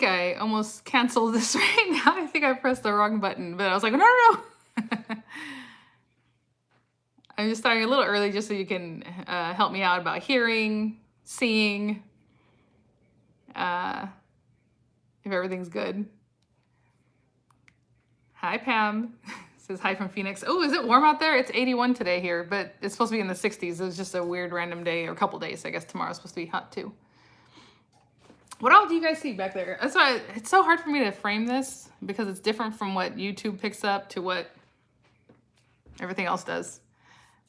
I almost canceled this right now. I think I pressed the wrong button, but I was like, no, no, no. I'm just starting a little early just so you can help me out about hearing, seeing, if everything's good. Hi, Pam. Says hi from Phoenix. Oh, is it warm out there? It's 81 today here, but it's supposed to be in the 60s. It was just a weird random day or a couple days. I guess tomorrow's supposed to be hot too. What all do you guys see back there? That's why it's so hard for me to frame this because it's different from what YouTube picks up to what everything else does.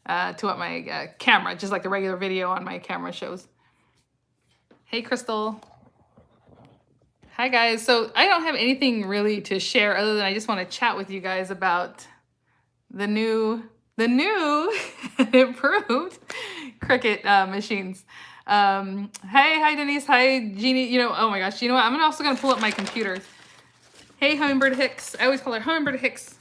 To what my camera, just like the regular video on my camera shows. Hey, Crystal. Hi, guys. So I don't have anything really to share other than I just want to chat with you guys about the new improved Cricut machines. Hi, Denise. Hi, Jeannie. You know, oh my gosh. You know what? I'm also going to pull up my computer. Hey, Hummingbird Hicks. I always call her Hummingbird Hicks.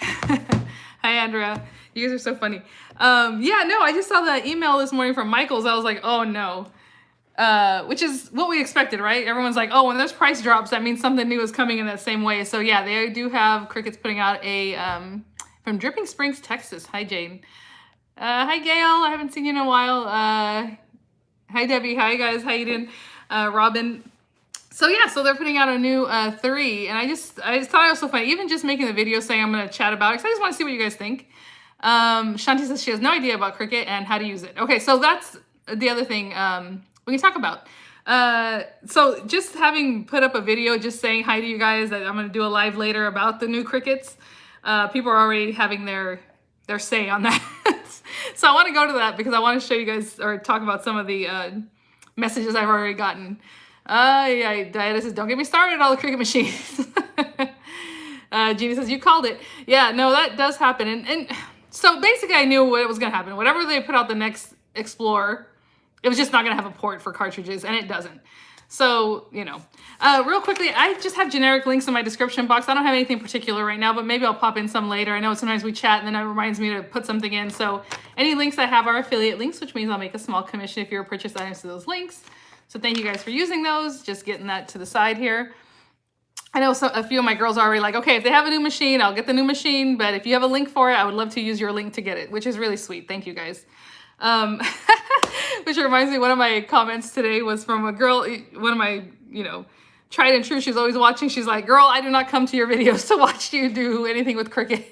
Hi, Andrea. You guys are so funny. Yeah, no, I just saw that email this morning from Michaels. I was like, oh no. Which is what we expected, right? Everyone's like, oh, when there's price drops, that means something new is coming in that same way. So yeah, they do have Cricut's putting out a, from Dripping Springs, Texas. Hi, Jane. Hi, Gail. I haven't seen you in a while. Hi, Debbie. Hi, guys. How you doing? Robin. So yeah, so they're putting out a new 3, and I just thought it was so funny. Even just making the video saying I'm going to chat about it, because I just want to see what you guys think. Shanti says she has no idea about Cricut and how to use it. Okay, so that's the other thing we can talk about. So just having put up a video just saying hi to you guys, that I'm going to do a live later about the new Cricuts. People are already having their say on that. So I want to go to that because I want to show you guys or talk about some of the messages I've already gotten. Yeah, Diana says, don't get me started on all the Cricut machines. Jeannie says, you called it. Yeah, no, that does happen. And so basically I knew what was going to happen. Whatever they put out the next Explorer, it was just not going to have a port for cartridges, and it doesn't. So, you know, real quickly, I just have generic links in my description box. I don't have anything particular right now, but maybe I'll pop in some later. I know sometimes we chat and then it reminds me to put something in. So any links I have are affiliate links, which means I'll make a small commission if you purchase items to those links. So thank you guys for using those. Just getting that to the side here. I know a few of my girls are already like, okay, if they have a new machine, I'll get the new machine. But if you have a link for it, I would love to use your link to get it, which is really sweet. Thank you guys. Which reminds me, one of my comments today was from a girl, one of my, tried and true. She's always watching. She's like, girl, I do not come to your videos to watch you do anything with Cricut.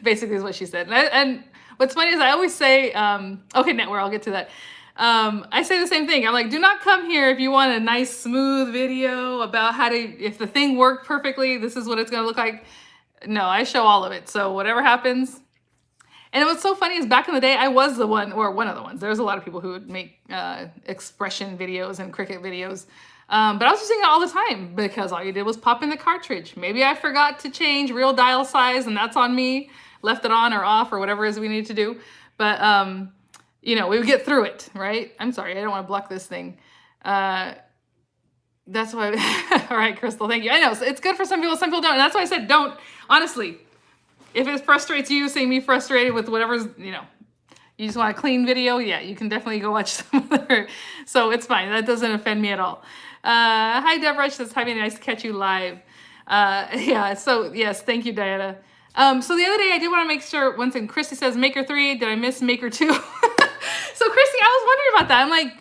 Basically is what she said. And what's funny is I always say, okay, Netware, I'll get to that. I say the same thing. I'm like, do not come here if you want a nice smooth video about how to, if the thing worked perfectly, this is what it's going to look like. No, I show all of it. So whatever happens. And what's so funny is back in the day, I was the one, or one of the ones. There's a lot of people who would make expression videos and Cricut videos. But I was using it all the time because all you did was pop in the cartridge. Maybe I forgot to change real dial size and that's on me. Left it on or off or whatever it is we need to do. But, we would get through it, right? I'm sorry, I don't want to block this thing. That's why, all right, Crystal, thank you. I know, it's good for some people don't. And that's why I said don't, honestly. If it frustrates you, seeing me frustrated with whatever's, you just want a clean video, yeah, you can definitely go watch some other. So it's fine. That doesn't offend me at all. Hi, Deborah. She says, hi, Vianney, nice to catch you live. Yeah, so yes, thank you, Diana. So the other day I did want to make sure, once again, Christy says Maker 3, did I miss Maker 2? So Christy, I was wondering about that. I'm like,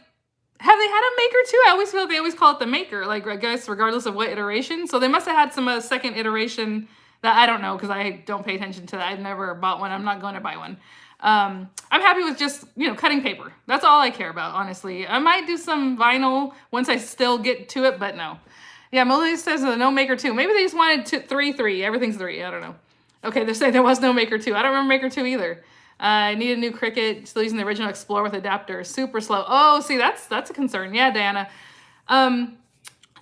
have they had a Maker 2? I always feel like they always call it the Maker, like I guess regardless of what iteration. So they must have had some second iteration that I don't know because I don't pay attention to that. I've never bought one. I'm not going to buy one. I'm happy with just, cutting paper. That's all I care about, honestly. I might do some vinyl once I still get to it, but no. Yeah, Melody says no Maker 2. Maybe they just wanted 3. Everything's 3. I don't know. Okay, they're saying there was no Maker 2. I don't remember Maker 2 either. I need a new Cricut. Still using the original Explorer with adapter. Super slow. Oh, see, that's a concern. Yeah, Diana.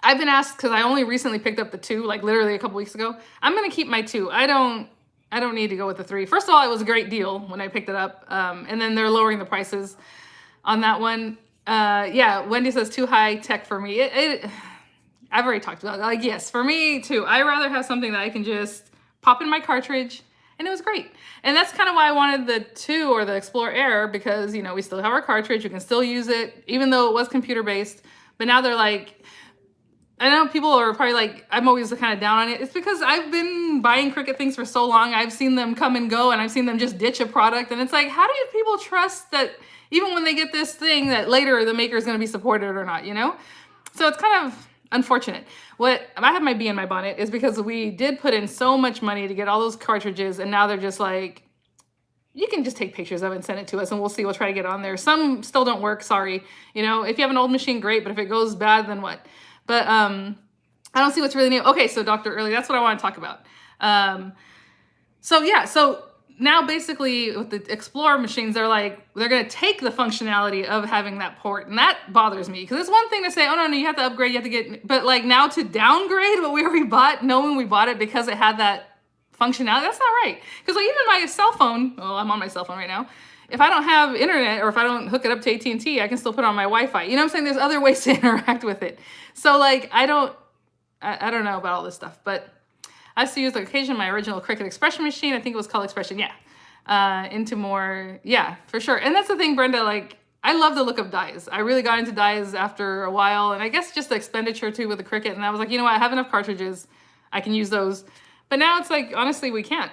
I've been asked because I only recently picked up the 2, like literally a couple weeks ago. I'm gonna keep my 2. I don't need to go with the 3. First of all, it was a great deal when I picked it up, and then they're lowering the prices on that one. Yeah, Wendy says too high tech for me. I've already talked about it. Like, yes, for me too. I rather have something that I can just pop in my cartridge, and it was great. And that's kind of why I wanted the 2 or the Explorer Air because we still have our cartridge. You can still use it even though it was computer based. But now they're like, I know people are probably like, I'm always kind of down on it. It's because I've been buying Cricut things for so long. I've seen them come and go, and I've seen them just ditch a product. And it's like, how do people trust that even when they get this thing that later the maker is going to be supported or not, you know? So it's kind of unfortunate. What I have my bee in my bonnet is because we did put in so much money to get all those cartridges, and now they're just like, you can just take pictures of it and send it to us, and we'll see. We'll try to get it on there. Some still don't work, sorry. You know, if you have an old machine, great, but if it goes bad, then what? But I don't see what's really new. Okay, so Dr. Early, that's what I want to talk about. So yeah, so now basically with the Explorer machines, they're going to take the functionality of having that port, and that bothers me, because it's one thing to say, oh no, you have to upgrade, you have to get, but like now to downgrade what we already bought, knowing we bought it because it had that functionality, that's not right. Because like even my cell phone, well, I'm on my cell phone right now, if I don't have internet or if I don't hook it up to AT&T, I can still put it on my Wi-Fi. You know what I'm saying? There's other ways to interact with it. So like, I don't know about all this stuff, but I used to use, like, occasionally my original Cricut Expression machine. I think it was called Expression, yeah. Into more, yeah, for sure. And that's the thing, Brenda, like, I love the look of dies. I really got into dies after a while, and I guess just the expenditure too with the Cricut. And I was like, you know what? I have enough cartridges. I can use those. But now it's like, honestly, we can't.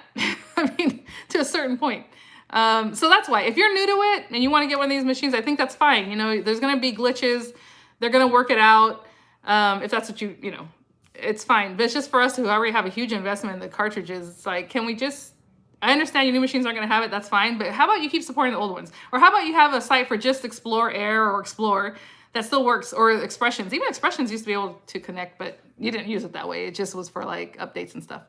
I mean, to a certain point. So that's why, if you're new to it and you want to get one of these machines, I think that's fine. You know, there's going to be glitches. They're going to work it out. If that's what you know, it's fine. But it's just for us who already have a huge investment in the cartridges. It's like, can we just, I understand your new machines aren't going to have it. That's fine. But how about you keep supporting the old ones? Or how about you have a site for just Explore Air or Explore that still works, or Expressions. Even Expressions used to be able to connect, but you didn't use it that way. It just was for like updates and stuff.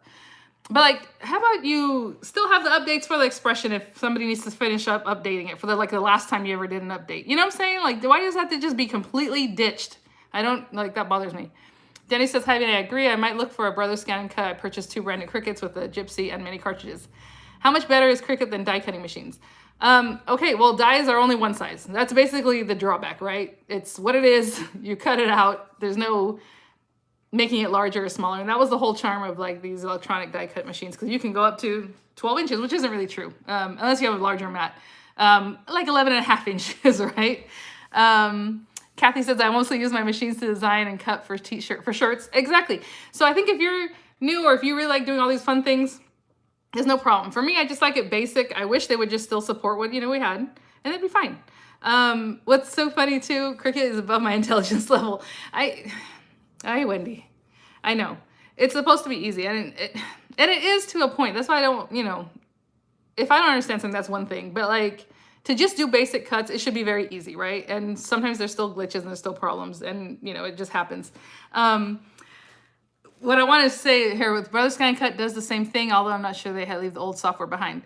But like, how about you still have the updates for the Expression if somebody needs to finish up updating it for the last time you ever did an update? You know what I'm saying? Like, why does that have to just be completely ditched? I don't, like, that bothers me. Denny says, hi, Vianney, I agree. I might look for a Brother Scan and Cut. I purchased 2 brand new Cricuts with a Gypsy and mini cartridges. How much better is Cricut than die cutting machines? Okay, well, dies are only one size. That's basically the drawback, right? It's what it is. You cut it out. There's no making it larger or smaller. And that was the whole charm of like these electronic die cut machines, because you can go up to 12 inches, which isn't really true, unless you have a larger mat, like 11.5 inches, right? Kathy says, I mostly use my machines to design and cut for shirts. Exactly. So I think if you're new, or if you really like doing all these fun things, there's no problem. For me, I just like it basic. I wish they would just still support what, you know, we had, and it'd be fine. What's so funny too, Cricut is above my intelligence level. Hi, Wendy. I know. It's supposed to be easy, and it is to a point. That's why I don't, you know, if I don't understand something, that's one thing. But like, to just do basic cuts, it should be very easy, right? And sometimes there's still glitches and there's still problems, and, you know, it just happens. What I want to say here with Brother Scan Cut does the same thing, although I'm not sure they leave the old software behind.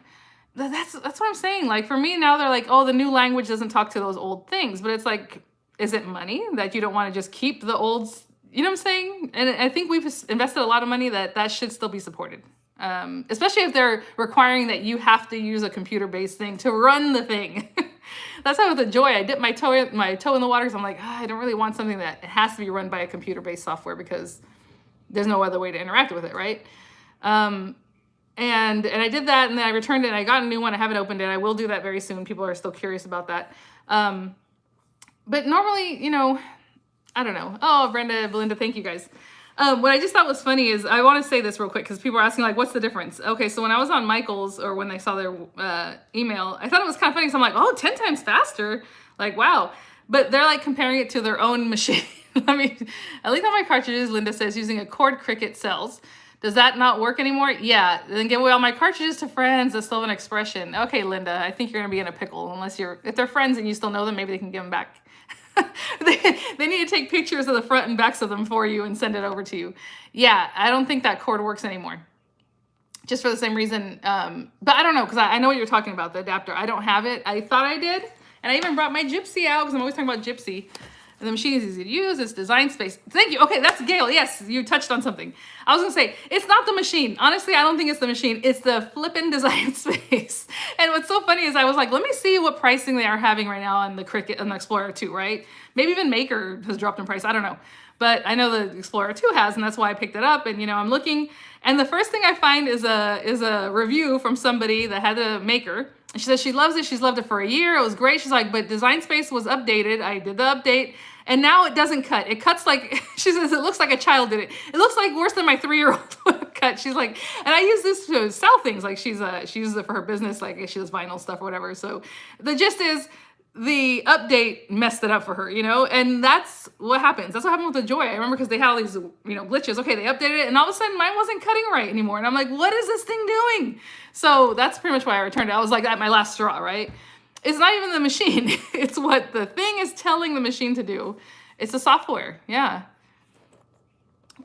That's what I'm saying. Like, for me now, they're like, oh, the new language doesn't talk to those old things. But it's like, is it money that you don't want to just keep the old, you know what I'm saying? And I think we've invested a lot of money that should still be supported. Especially if they're requiring that you have to use a computer-based thing to run the thing. That's how with the Joy, I dip my toe in the water, because I'm like, I don't really want something that it has to be run by a computer-based software, because there's no other way to interact with it, right? And I did that, and then I returned it, and I got a new one. I haven't opened it. I will do that very soon. People are still curious about that. But normally, you know, I don't know. Oh, Brenda, Belinda, thank you guys. What I just thought was funny is, I want to say this real quick, because people are asking, like, what's the difference? Okay, so when I was on Michael's, or when they saw their email, I thought it was kind of funny. So I'm like, oh, 10 times faster. Like, wow. But they're like comparing it to their own machine. I mean, at least on my cartridges, Linda says, using a cord Cricut cells. Does that not work anymore? Yeah, then give away all my cartridges to friends that still have an Expression. Okay, Linda, I think you're gonna be in a pickle, unless if they're friends and you still know them, maybe they can give them back. they need to take pictures of the front and backs of them for you and send it over to you. Yeah, I don't think that cord works anymore. Just for the same reason, but I don't know, because I know what you're talking about, the adapter. I don't have it. I thought I did, and I even brought my Gypsy out, because I'm always talking about Gypsy. And the machine is easy to use. It's design space. Thank you. Okay, that's Gail. Yes, you touched on something. I was gonna say, it's not the machine. Honestly, I don't think it's the machine. It's the flippin' design space. And what's so funny is I was like, let me see what pricing they are having right now on the Cricut and the Explorer 2, right? Maybe even Maker has dropped in price. I don't know. But I know the Explorer 2 has, and that's why I picked it up. And, you know, I'm looking, and the first thing I find is a review from somebody that had a Maker. She says she loves it. She's loved it for a year. It was great. She's like, but Design Space was updated. I did the update, And now it doesn't cut. It cuts like, she says, it looks like a child did it. It looks like worse than my 3-year-old would have cut. She's like, and I use this to sell things. Like she uses it for her business. Like she does vinyl stuff or whatever. So the gist is the update messed it up for her, you know? And that's what happens. That's what happened with the Joy. I remember because they had all these, you know, glitches. Okay, they updated it and all of a sudden mine wasn't cutting right anymore. And I'm like, what is this thing doing? So that's pretty much why I returned it. I was like at my last straw, right? It's not even the machine. It's what the thing is telling the machine to do. It's the software, yeah.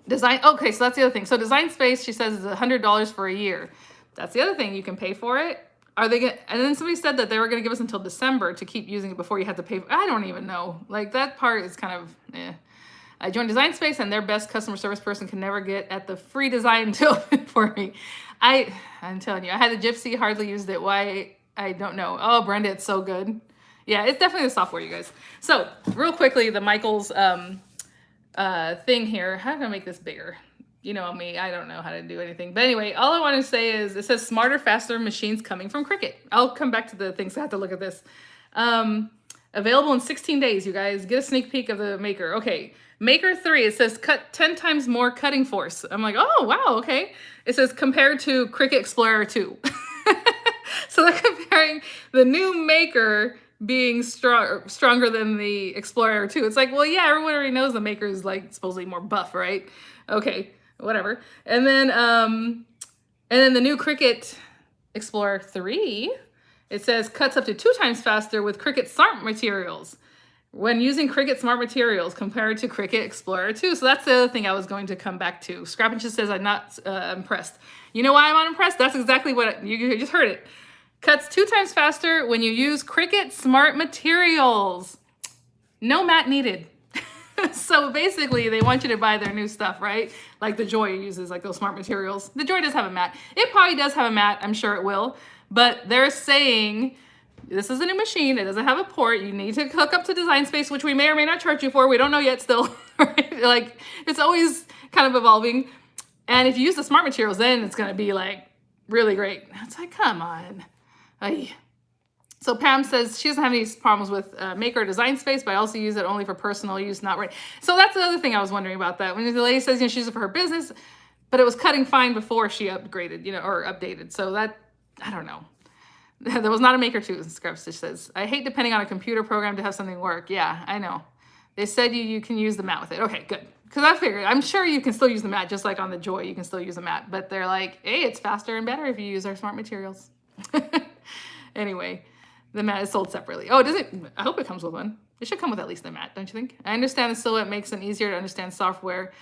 Design, okay, so that's the other thing. So Design Space, she says, is $100 for a year. That's the other thing. You can pay for it. Are they gonna, and then somebody said that they were gonna give us until December to keep using it before you had to pay. I don't even know. Like that part is kind of, eh. I joined Design Space and their best customer service person can never get at the free design to open for me. I'm telling you, I had the Gypsy, hardly used it. Why? I don't know. Oh, Brenda, it's so good. Yeah, it's definitely the software, you guys. So real quickly, the Michaels thing here. How can I make this bigger? You know me, I don't know how to do anything. But anyway, all I want to say is it says smarter, faster machines coming from Cricut. I'll come back to the things. I have to look at this. Available in 16 days, you guys. Get a sneak peek of the Maker. Okay, Maker 3, it says cut 10 times more cutting force. I'm like, oh, wow, okay. It says compared to Cricut Explorer 2. So they're comparing the new Maker being stronger than the Explorer 2. It's like, well, yeah, everyone already knows the Maker is like supposedly more buff, right? Okay, whatever. And then the new Cricut Explorer 3, it says cuts up to 2 times faster with Cricut Smart Materials when using Cricut Smart Materials compared to Cricut Explorer 2. So that's the other thing I was going to come back to. Scrappin' just says I'm not impressed. You know why I'm not impressed? That's exactly what you just heard it. Cuts 2 times faster when you use Cricut Smart Materials. No mat needed. So basically, they want you to buy their new stuff, right? Like the Joy uses, like those Smart Materials. The Joy does have a mat. It probably does have a mat. I'm sure it will. But they're saying, this is a new machine. It doesn't have a port. You need to hook up to Design Space, which we may or may not charge you for. We don't know yet still. Right? Like, it's always kind of evolving. And if you use the Smart Materials, then it's going to be like really great. It's like, come on. Ay. So Pam says she doesn't have any problems with Maker or Design Space, but I also use it only for personal use, not right. So that's the other thing I was wondering about that. When the lady says, you know, she uses it for her business, but it was cutting fine before she upgraded, you know, or updated. So that, I don't know. There was not a Maker 2, Scrub Stitch says. I hate depending on a computer program to have something work. Yeah, I know. They said you can use the mat with it. Okay, good. Because I figured, I'm sure you can still use the mat, just like on the Joy, you can still use a mat. But they're like, hey, it's faster and better if you use our Smart Materials. Anyway, the mat is sold separately. Oh, does it? I hope it comes with one. It should come with at least a mat, don't you think? I understand the silhouette makes it easier to understand software.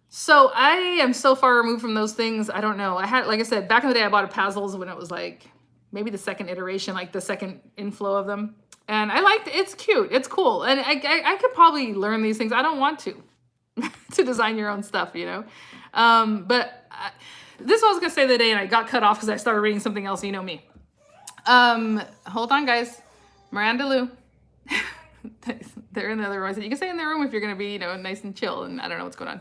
So I am so far removed from those things. I don't know. I had, like I said, back in the day, I bought a Pazzles when it was like maybe the second iteration, like the second inflow of them. And I liked it. It's cute. It's cool. And I could probably learn these things. I don't want to design your own stuff, you know? This is what I was going to say the day, and I got cut off because I started reading something else. You know me. Hold on, guys. Miranda Lou. They're in the other room. I said, you can stay in the room if you're going to be, you know, nice and chill, and I don't know what's going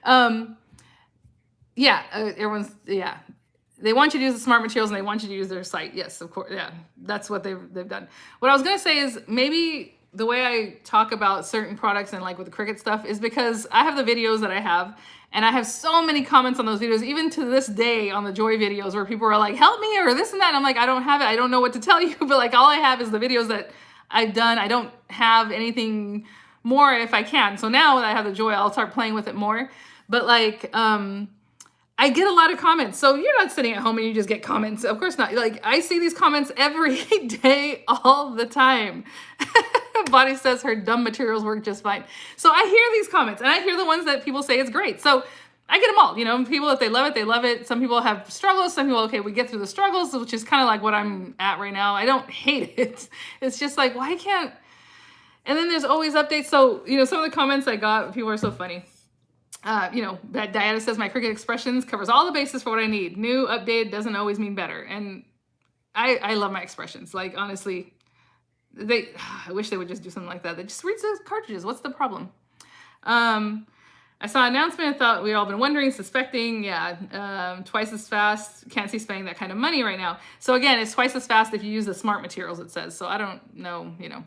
on. Everyone's, yeah. They want you to use the Smart Materials, and they want you to use their site. Yes, of course. Yeah, that's what they've done. What I was going to say is maybe the way I talk about certain products and like with the Cricut stuff is because I have the videos that I have, and I have so many comments on those videos, even to this day on the Joy videos where people are like, help me or this and that. And I'm like, I don't have it. I don't know what to tell you. But like all I have is the videos that I've done. I don't have anything more if I can. So now that I have the Joy, I'll start playing with it more. But like, I get a lot of comments. So you're not sitting at home and you just get comments. Of course not. Like I see these comments every day, all the time. Bonnie says her dumb materials work just fine. So I hear these comments and I hear the ones that people say is great. So I get them all, you know, people, if they love it, they love it. Some people have struggles. Some people, okay, we get through the struggles, which is kind of like what I'm at right now. I don't hate it. It's just like, why can't, and then there's always updates. So, you know, some of the comments I got, people are so funny. You know, Diana says my Cricut expressions covers all the bases for what I need. New, updated doesn't always mean better. And I love my expressions. Like, honestly, I wish they would just do something like that. They just read the cartridges. What's the problem? I saw an announcement. I thought we'd all been wondering, suspecting. Yeah, twice as fast. Can't see spending that kind of money right now. So again, it's twice as fast if you use the Smart Materials, it says. So I don't know, you know.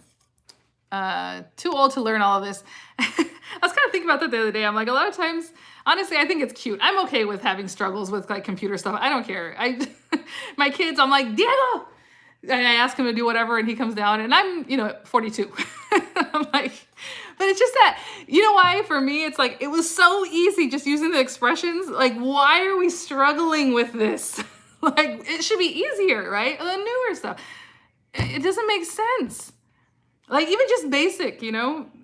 too old to learn all of this. I was kind of thinking about that the other day. I'm like, a lot of times, honestly, I think it's cute. I'm okay with having struggles with like computer stuff. I don't care. My kids, I'm like, Diego! And I ask him to do whatever and he comes down and I'm, 42. I'm like, but it's just that, you know why? For me, it's like, it was so easy just using the expressions. Like, why are we struggling with this? Like, it should be easier, right? The newer stuff. It doesn't make sense. Like, even just basic,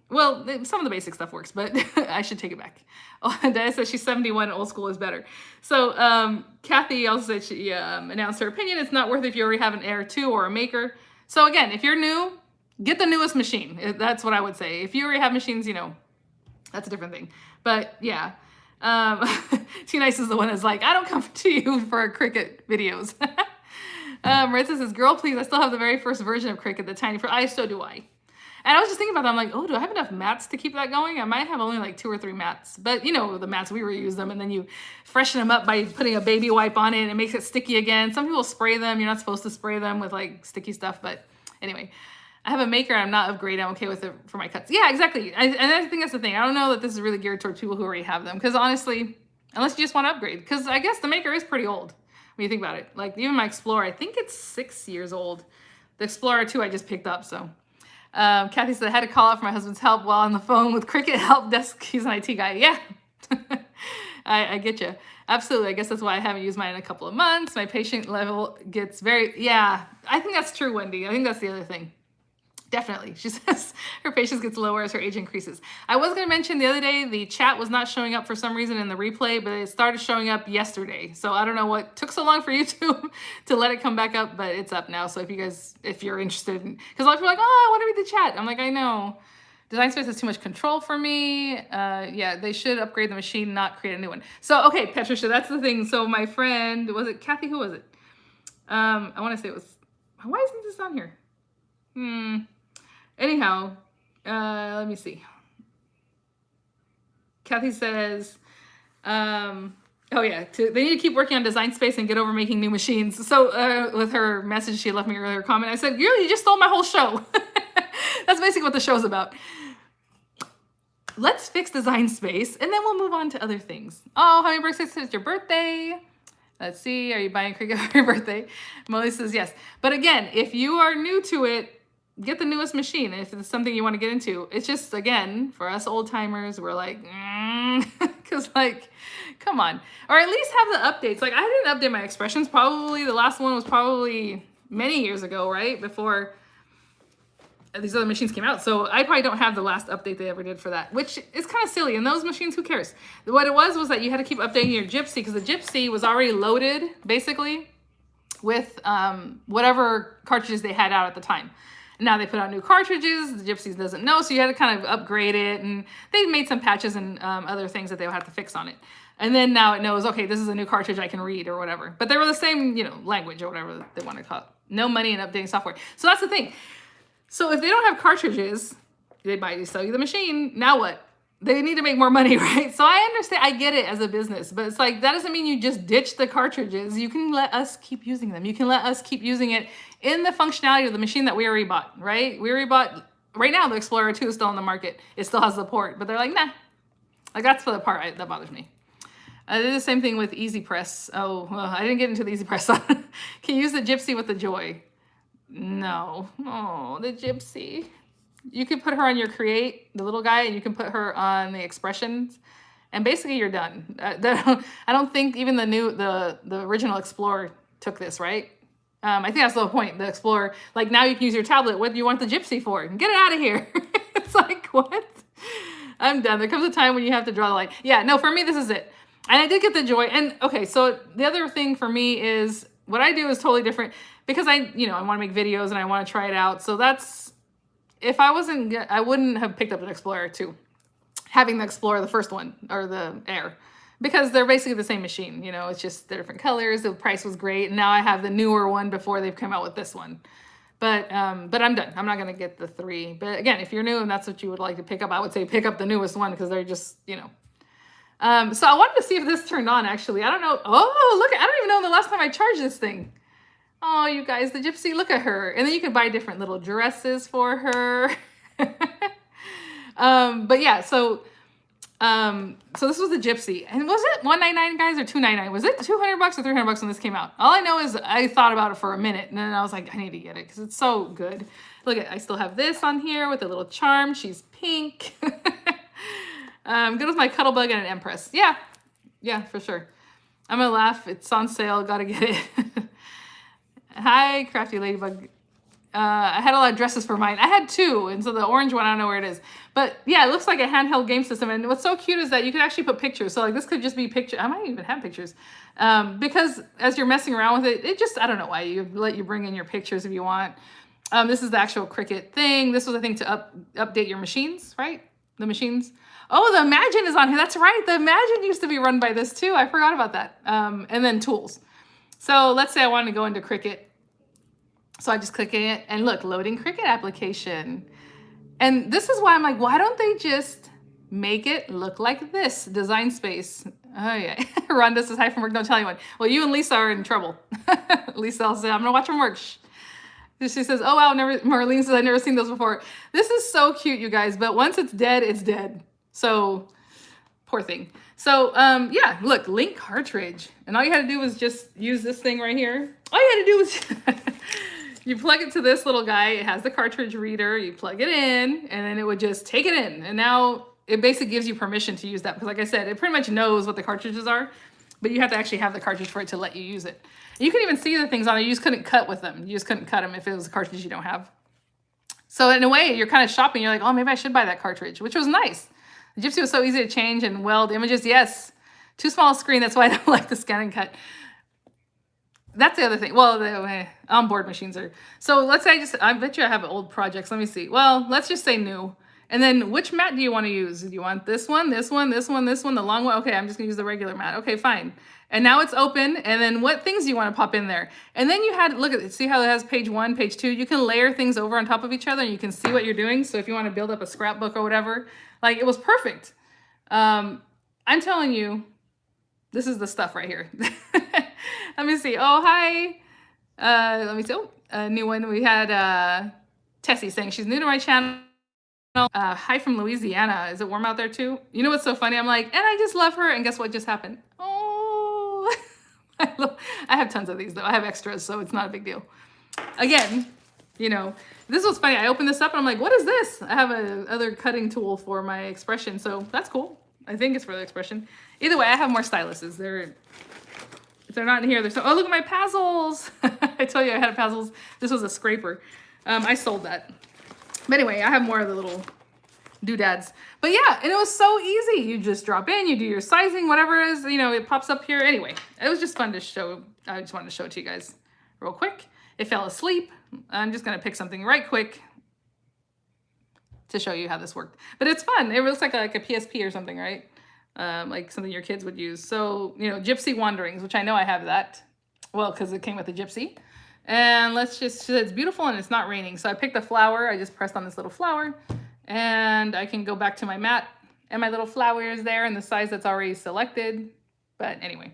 Well, some of the basic stuff works, but I should take it back. Oh, Dana says she's 71, old school is better. So Kathy also said she announced her opinion. It's not worth it if you already have an Air 2 or a Maker. So again, if you're new, get the newest machine. That's what I would say. If you already have machines, that's a different thing. But yeah, T-Nice is the one that's like, I don't come to you for Cricut videos. Marissa says, girl, please, I still have the very first version of Cricut, the tiny, so do I. And I was just thinking about that. I'm like, oh, do I have enough mats to keep that going? I might have only like 2 or 3 mats. But the mats, we reuse them. And then you freshen them up by putting a baby wipe on it. And it makes it sticky again. Some people spray them. You're not supposed to spray them with like sticky stuff. But anyway, I have a Maker. I'm not upgrade. I'm okay with it for my cuts. Yeah, exactly. And I think that's the thing. I don't know that this is really geared towards people who already have them. Because honestly, unless you just want to upgrade. Because I guess the Maker is pretty old when you think about it. Like even my Explorer, I think it's 6 years old. The Explorer 2 I just picked up, so. Kathy said, I had to call out for my husband's help while on the phone with Cricut help desk. He's an IT guy. Yeah, I get you. Absolutely. I guess that's why I haven't used mine in a couple of months. My patient level gets yeah, I think that's true, Wendy. I think that's the other thing. Definitely. She says her patience gets lower as her age increases. I was going to mention the other day, the chat was not showing up for some reason in the replay, but it started showing up yesterday. So I don't know what took so long for YouTube to let it come back up, but it's up now. So if you're interested, because a lot of people are like, oh, I want to read the chat. I'm like, I know. Design Space has too much control for me. Yeah, they should upgrade the machine, not create a new one. So, okay, Patricia, that's the thing. So my friend, was it Kathy? Who was it? I want to say it was, why isn't this on here? Anyhow, let me see. Kathy says, oh yeah, they need to keep working on Design Space and get over making new machines. So with her message she left me earlier comment, I said, girl, you just stole my whole show. That's basically what the show's about. Let's fix Design Space and then we'll move on to other things. Oh, happy birthday, it's your birthday. Let's see, are you buying Cricut for your birthday? Molly says yes. But again, if you are new to it, get the newest machine if it's something you want to get into. It's just, again, for us old timers, we're like, because like, come on. Or at least have the updates. Like I didn't update my expressions. Probably the last one was probably many years ago, right? Before these other machines came out. So I probably don't have the last update they ever did for that, which is kind of silly. And those machines, who cares? What it was that you had to keep updating your Gypsy because the Gypsy was already loaded, basically, with whatever cartridges they had out at the time. Now they put out new cartridges, the Gypsy doesn't know, so you had to kind of upgrade it, and they made some patches and other things that they would have to fix on it. And then now it knows, okay, this is a new cartridge I can read or whatever. But they were the same, language or whatever they want to call it. No money in updating software. So that's the thing. So if they don't have cartridges, they might sell you the machine. Now what? They need to make more money, right? So I understand, I get it as a business, but it's like, that doesn't mean you just ditch the cartridges. You can let us keep using them. You can let us keep using it in the functionality of the machine that we already bought, right? We already bought, right now the Explorer 2 is still on the market. It still has the port, but they're like, nah. Like that's the part that bothers me. I did the same thing with Easy Press. Oh, well, I didn't get into the Easy Press. Can you use the Gypsy with the Joy? No. Oh, the Gypsy. You could put her on your Create, the little guy, and you can put her on the Expressions, and basically you're done. I don't think even the original Explorer took this, right? I think that's the whole point. The Explorer, like now you can use your tablet. What do you want the Gypsy for? Get it out of here. It's like, what? I'm done. There comes a time when you have to draw the line. Yeah, no, for me, this is it. And I did get the Joy. And okay, so the other thing for me is what I do is totally different because I want to make videos and I want to try it out. So that's, if I wouldn't have picked up an Explorer 2, having the Explorer, the first one, or the Air, because they're basically the same machine. It's just they're different colors. The price was great. And now I have the newer one before they've come out with this one. But I'm done. I'm not going to get the 3. But again, if you're new and that's what you would like to pick up, I would say pick up the newest one because they're just, So I wanted to see if this turned on, actually. I don't know. Oh, look, I don't even know the last time I charged this thing. Oh, you guys, the Gypsy, look at her. And then you can buy different little dresses for her. But yeah, so this was the Gypsy, and was it $199, guys, or $299? Was it $200 or $300 when this came out? All I know is I thought about it for a minute, and then I was like, I need to get it because it's so good. Look at, I still have this on here with a little charm. She's pink. Good with my Cuttlebug and an Empress. Yeah, for sure. I'm gonna laugh. It's on sale. Gotta get it. Hi, Crafty Ladybug. I had a lot of dresses for mine. I had two, and so the orange one, I don't know where it is. But yeah, it looks like a handheld game system. And what's so cute is that you could actually put pictures. So like this could just be picture. I might even have pictures. Because as you're messing around with it, it just, I don't know why you let you bring in your pictures if you want. This is the actual Cricut thing. This was a thing to update your machines, right? The machines. Oh, the Imagine is on here. That's right. The Imagine used to be run by this too. I forgot about that. And then tools. So let's say I wanted to go into Cricut. So I just click it and look, loading Cricut application. And this is why I'm like, why don't they just make it look like this? Design space. Oh yeah. Rhonda says, hi from work, don't tell anyone. Well, you and Lisa are in trouble. Lisa will say, I'm gonna watch from work. Shh. She says, oh wow, Marlene says, I've never seen those before. This is so cute, you guys, but once it's dead, it's dead. So, poor thing. So, yeah, look, link cartridge. And all you had to do was just use this thing right here. All you had to do was... You plug it to this little guy. It has the cartridge reader. You plug it in, and then it would just take it in. And now it basically gives you permission to use that. Because like I said, it pretty much knows what the cartridges are, but you have to actually have the cartridge for it to let you use it. You can even see the things on it. You just couldn't cut with them. You just couldn't cut them if it was a cartridge you don't have. So in a way, you're kind of shopping. You're like, oh, maybe I should buy that cartridge, which was nice. The Gypsy was so easy to change and weld images. Yes, too small a screen. That's why I don't like the scan and cut. That's the other thing. Well, the onboard machines are. So let's say I bet you I have old projects. Let me see. Well, let's just say new. And then which mat do you want to use? Do you want this one, this one, this one, this one, the long one? Okay, I'm just gonna use the regular mat. Okay, fine. And now it's open. And then what things do you want to pop in there? And then you had, look at it, see how it has page 1, page 2? You can layer things over on top of each other and you can see what you're doing. So if you want to build up a scrapbook or whatever, like it was perfect. I'm telling you, this is the stuff right here. Let me see. Oh, hi. Let me see. Oh, a new one. We had Tessie saying she's new to my channel. Hi from Louisiana. Is it warm out there too? You know what's so funny? I'm like, and I just love her. And guess what just happened? Oh, I have tons of these though. I have extras, so it's not a big deal. Again, you know, this was funny. I opened this up and I'm like, what is this? I have a other cutting tool for my expression. So that's cool. I think it's for the expression. Either way, I have more styluses. If they're not in here, there's oh, look at my Pazzles. I told you I had a Pazzles. This was a scraper. I sold that. But anyway, I have more of the little doodads. But yeah, and it was so easy. You just drop in, you do your sizing, whatever it is, you know, it pops up here. Anyway, it was just fun to show. I just wanted to show it to you guys real quick. It fell asleep. I'm just going to pick something right quick to show you how this worked. But it's fun. It looks like a PSP or something, right? Like something your kids would use. So, you know, Gypsy Wanderings, which I know I have that. Well, because it came with the Gypsy. And let's just, it's beautiful and it's not raining. So I picked a flower. I just pressed on this little flower. And I can go back to my mat. And my little flower is there in the size that's already selected. But anyway,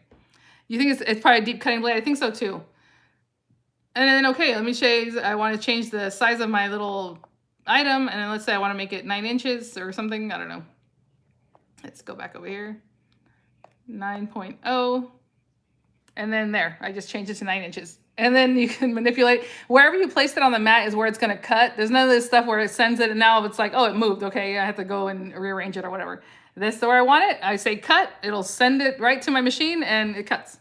you think it's probably a deep cutting blade? I think so too. And then, okay, let me show you. I want to change the size of my little item. And then let's say I want to make it 9 inches or something. I don't know. Let's go back over here. 9.0. And then there, I just changed it to 9 inches. And then you can manipulate. Wherever you place it on the mat is where it's going to cut. There's none of this stuff where it sends it and now it's like, oh, it moved. Okay, I have to go and rearrange it or whatever. This is where I want it. I say cut. It'll send it right to my machine and it cuts.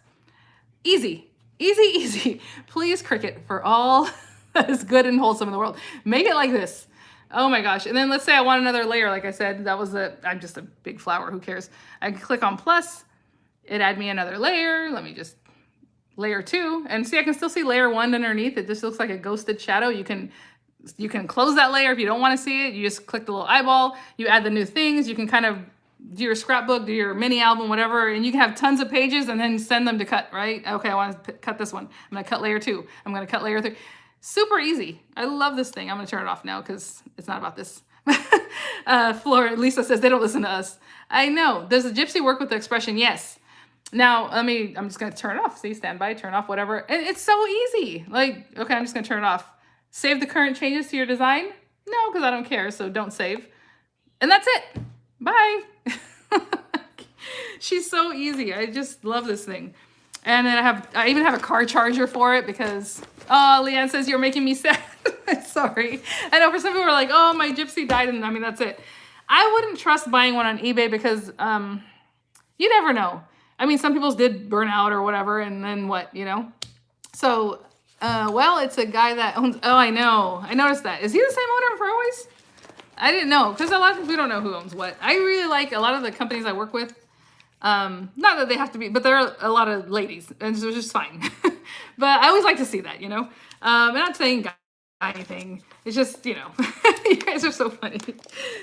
Easy, easy, easy. Please, Cricut, for all that is good and wholesome in the world, make it like this. Oh my gosh. And then let's say I want another layer. Like I said, I'm just a big flower. Who cares? I can click on plus. It add me another layer. Let me just layer 2. And see, I can still see layer 1 underneath. It just looks like a ghosted shadow. You can close that layer if you don't want to see it. You just click the little eyeball. You add the new things. You can kind of do your scrapbook, do your mini album, whatever. And you can have tons of pages and then send them to cut, right? Okay, I want to cut this one. I'm going to cut layer 2. I'm going to cut layer 3. Super easy. I love this thing. I'm going to turn it off now because it's not about this. Lisa says they don't listen to us. I know. Does the Gypsy work with the expression? Yes. Now, I'm just going to turn it off. See, standby, turn off, whatever. And it's so easy. Like, okay, I'm just going to turn it off. Save the current changes to your design. No, because I don't care, so don't save. And that's it. Bye. She's so easy. I just love this thing. And then I even have a car charger for it because, oh, Leanne says you're making me sad. Sorry. I know for some people are like, oh, my Gypsy died, and I mean, that's it. I wouldn't trust buying one on eBay because you never know. I mean, some people's did burn out or whatever, and then what, you know? So, well, it's a guy that owns, oh, I know. I noticed that. Is he the same owner for always? I didn't know, because a lot of times we don't know who owns what. I really like a lot of the companies I work with. Not that they have to be, but there are a lot of ladies, and so it's just fine. But I always like to see that, you know? I'm not saying anything. It's just, you know, you guys are so funny.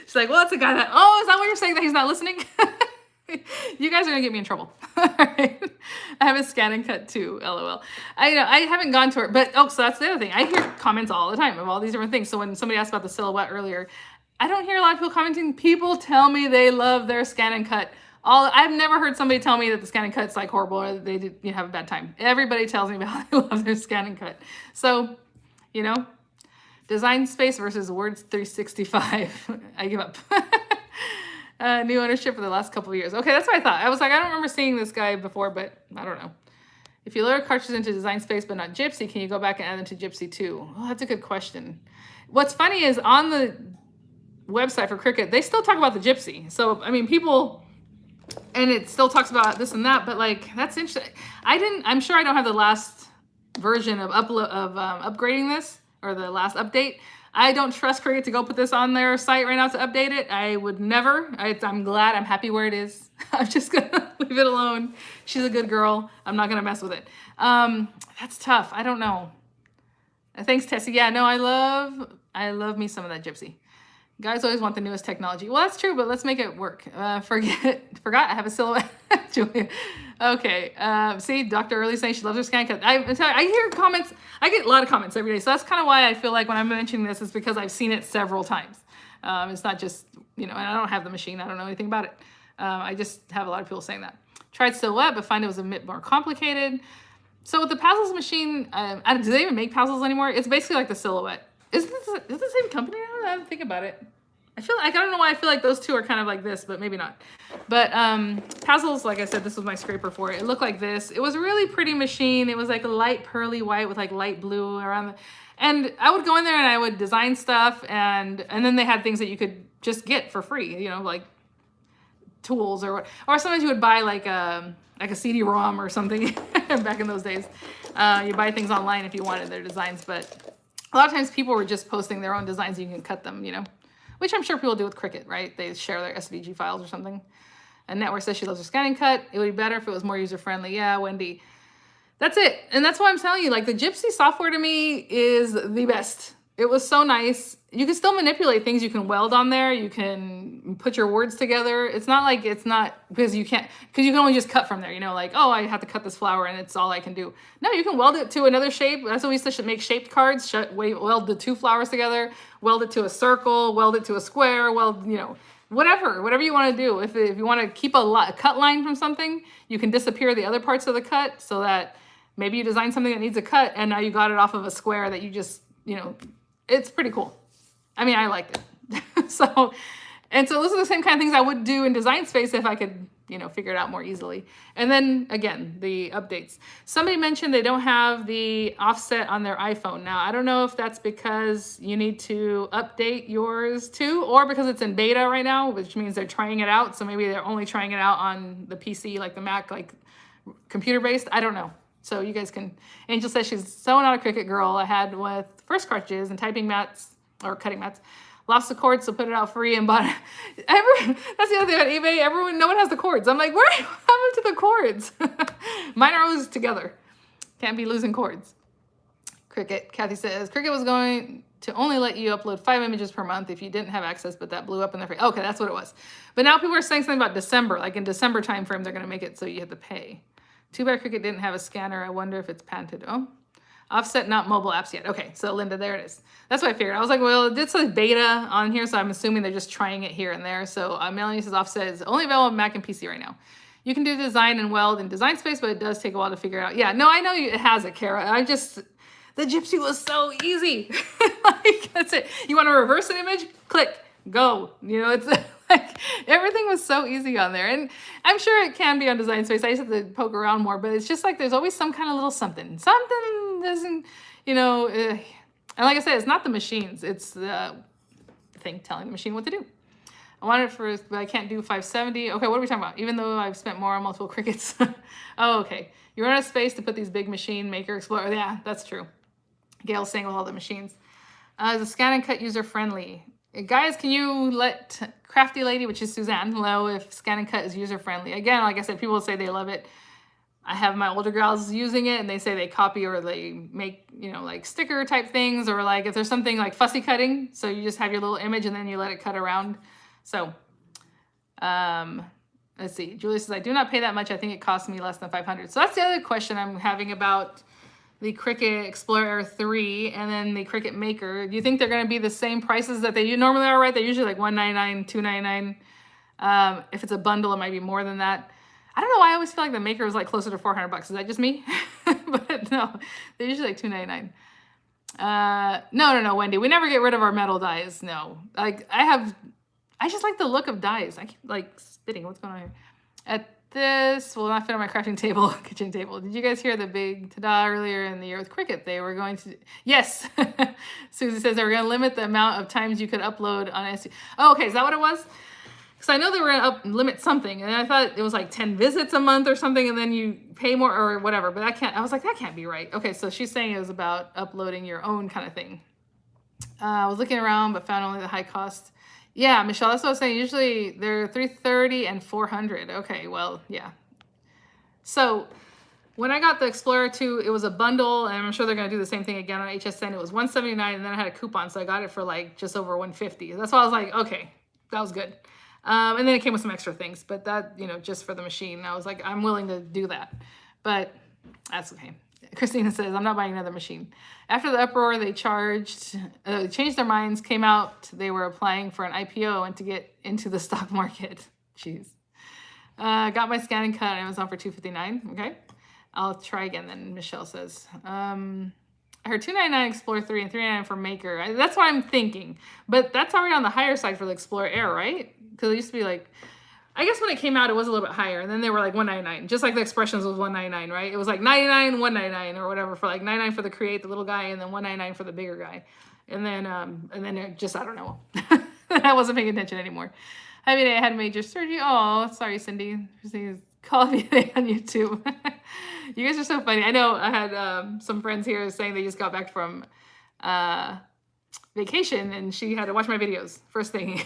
She's like, well, it's a guy that, oh, is that what you're saying, that he's not listening? You guys are gonna get me in trouble. All right. I have a scan and cut too, LOL. I haven't gone to her, but oh, so that's the other thing. I hear comments all the time of all these different things. So when somebody asked about the silhouette earlier, I don't hear a lot of people commenting. People tell me they love their scan and cut. I've never heard somebody tell me that the scan and cut's like horrible or they did have a bad time. Everybody tells me about how they love their scan and cut. So, you know, design space versus Words 365. I give up. New ownership for the last couple of years. Okay, that's what I thought. I was like, I don't remember seeing this guy before, but I don't know. If you load cartridges into design space but not Gypsy, can you go back and add them to Gypsy too? Well, that's a good question. What's funny is on the website for Cricut, they still talk about the Gypsy. So, I mean, people, and it still talks about this and that, but like, that's interesting. I'm sure I don't have the last version of upgrading this, or the last update. I don't trust Cricut to go put this on their site right now to update it. I would never. I'm glad. I'm happy where it is. I'm just going to leave it alone. She's a good girl. I'm not going to mess with it. That's tough. I don't know. Thanks, Tessie. Yeah, no, I love me some of that Gypsy. Guys always want the newest technology. Well, that's true, but let's make it work. Forgot I have a silhouette. Julia. Okay. See, Dr. Early saying she loves her scan cut. I hear comments. I get a lot of comments every day. So that's kind of why I feel like when I'm mentioning this is because I've seen it several times. It's not just, you know, and I don't have the machine. I don't know anything about it. I just have a lot of people saying that. Tried silhouette, but find it was a bit more complicated. So with the Puzzles machine, do they even make puzzles anymore? It's basically like the silhouette. Is this the same company? I don't think about it. I feel like, I don't know why I feel like those two are kind of like this, but maybe not. But Puzzles, like I said, this was my scraper for it. It looked like this. It was a really pretty machine. It was like a light pearly white with like light blue around the, and I would go in there and I would design stuff, and then they had things that you could just get for free, you know, like tools or sometimes you would buy like a CD-ROM or something back in those days. You buy things online if you wanted their designs, but a lot of times people were just posting their own designs. You can cut them, you know, which I'm sure people do with Cricut, right? They share their SVG files or something. And Network says she loves her scan and cut. It would be better if it was more user-friendly. Yeah, Wendy. That's it. And that's why I'm telling you, like, the Gypsy software to me is the best. It was so nice. You can still manipulate things. You can weld on there. You can put your words together. It's not like it's not, because you can only just cut from there, you know, like, oh, I have to cut this flower and it's all I can do. No, you can weld it to another shape. That's what we used to make shaped cards, weld the two flowers together, weld it to a circle, weld it to a square, weld, you know, whatever you want to do. If you want to keep a cut line from something, you can disappear the other parts of the cut so that maybe you design something that needs a cut and now you got it off of a square that you just, you know, it's pretty cool. I mean, I liked it. So those are the same kind of things I would do in design space if I could, you know, figure it out more easily. And then again, the updates. Somebody mentioned they don't have the offset on their iPhone. Now, I don't know if that's because you need to update yours too, or because it's in beta right now, which means they're trying it out. So maybe they're only trying it out on the PC, like the Mac, like computer-based. I don't know. So you guys can, Angel says she's so not a Cricut girl. I had with first cartridges and typing mats or cutting mats. Lost the cords, so put it out free and bought it. That's the other thing about eBay. No one has the cords. I'm like, where happened to the cords? Mine are always together. Can't be losing cords. Cricut. Kathy says, Cricut was going to only let you upload 5 images per month if you didn't have access, but that blew up in their face. Okay, that's what it was. But now people are saying something about December. Like in December timeframe, they're going to make it so you have to pay. Too bad Cricut didn't have a scanner. I wonder if it's patented. Oh, offset, not mobile apps yet. Okay, so Linda, there it is. That's what I figured. I was like, well, it did say beta on here, so I'm assuming they're just trying it here and there. So Melanie says offset is only available on Mac and PC right now. You can do design and weld in design space, but it does take a while to figure it out. Yeah, no, I know it has it, Kara. The Gypsy was so easy. Like, that's it. You want to reverse an image? Click, go. You know, it's like everything was so easy on there. And I'm sure it can be on Design Space. I used to have to poke around more, but it's just like there's always some kind of little something. Something doesn't, you know, and like I said, it's not the machines. It's the thing telling the machine what to do. I want it for, but I can't do 570. Okay, what are we talking about? Even though I've spent more on multiple Cricuts. Oh, okay. You run out of space to put these big machine maker explorer. Yeah, that's true. Gail's saying with all the machines. Is the scan and cut user friendly? Guys, can you let Crafty Lady, which is Suzanne, know if scan and cut is user friendly? Again, like I said, people say they love it. I have my older girls using it and they say they copy or they make, you know, like sticker type things, or like if there's something like fussy cutting, so you just have your little image and then you let it cut around. So, let's see. Julie says, I do not pay that much. I think it costs me less than 500. So that's the other question I'm having about the Cricut Explorer Air 3 and then the Cricut Maker. Do you think they're going to be the same prices that they normally are, right? They're usually like $199, $299. If it's a bundle, it might be more than that. I don't know why I always feel like the Maker was like closer to 400 bucks. Is that just me? But no, they're usually like $299. No, Wendy. We never get rid of our metal dies. No. Like I just like the look of dies. I keep like spitting. What's going on here? At this will not fit on my crafting table, kitchen table. Did you guys hear the big ta-da earlier in the year with Cricut? They were going to, yes. Susie says they were going to limit the amount of times you could upload on SD. Oh, okay. Is that what it was? Because I know they were going to limit something, and I thought it was like 10 visits a month or something, and then you pay more or whatever. But I was like, that can't be right. Okay, so she's saying it was about uploading your own kind of thing. I was looking around, but found only the high cost. Yeah, Michelle, that's what I was saying. Usually they're $330 and $400. Okay, well, yeah. So when I got the Explorer 2, it was a bundle, and I'm sure they're going to do the same thing again on HSN. It was $179, and then I had a coupon, so I got it for like just over $150. That's why I was like, okay, that was good. And then it came with some extra things, but that, you know, just for the machine. I was like, I'm willing to do that, but that's okay. Christina says, I'm not buying another machine. After the uproar, they changed their minds, came out, they were applying for an IPO and to get into the stock market. Jeez. Got my scan and cut on Amazon for $259. Okay. I'll try again then, Michelle says. I heard $299 Explorer 3 and $399 for Maker. That's what I'm thinking. But that's already on the higher side for the Explorer Air, right? Because it used to be like, I guess when it came out, it was a little bit higher. And then they were like $199. Just like the Expressions was $199, right? It was like $99, $199 or whatever for like $99 for the Create, the little guy, and then $199 for the bigger guy. And then it just, I don't know. I wasn't paying attention anymore. I mean, I had major surgery. Oh, sorry, Cindy. Call me on YouTube. You guys are so funny. I know I had some friends here saying they just got back from vacation and she had to watch my videos first thing.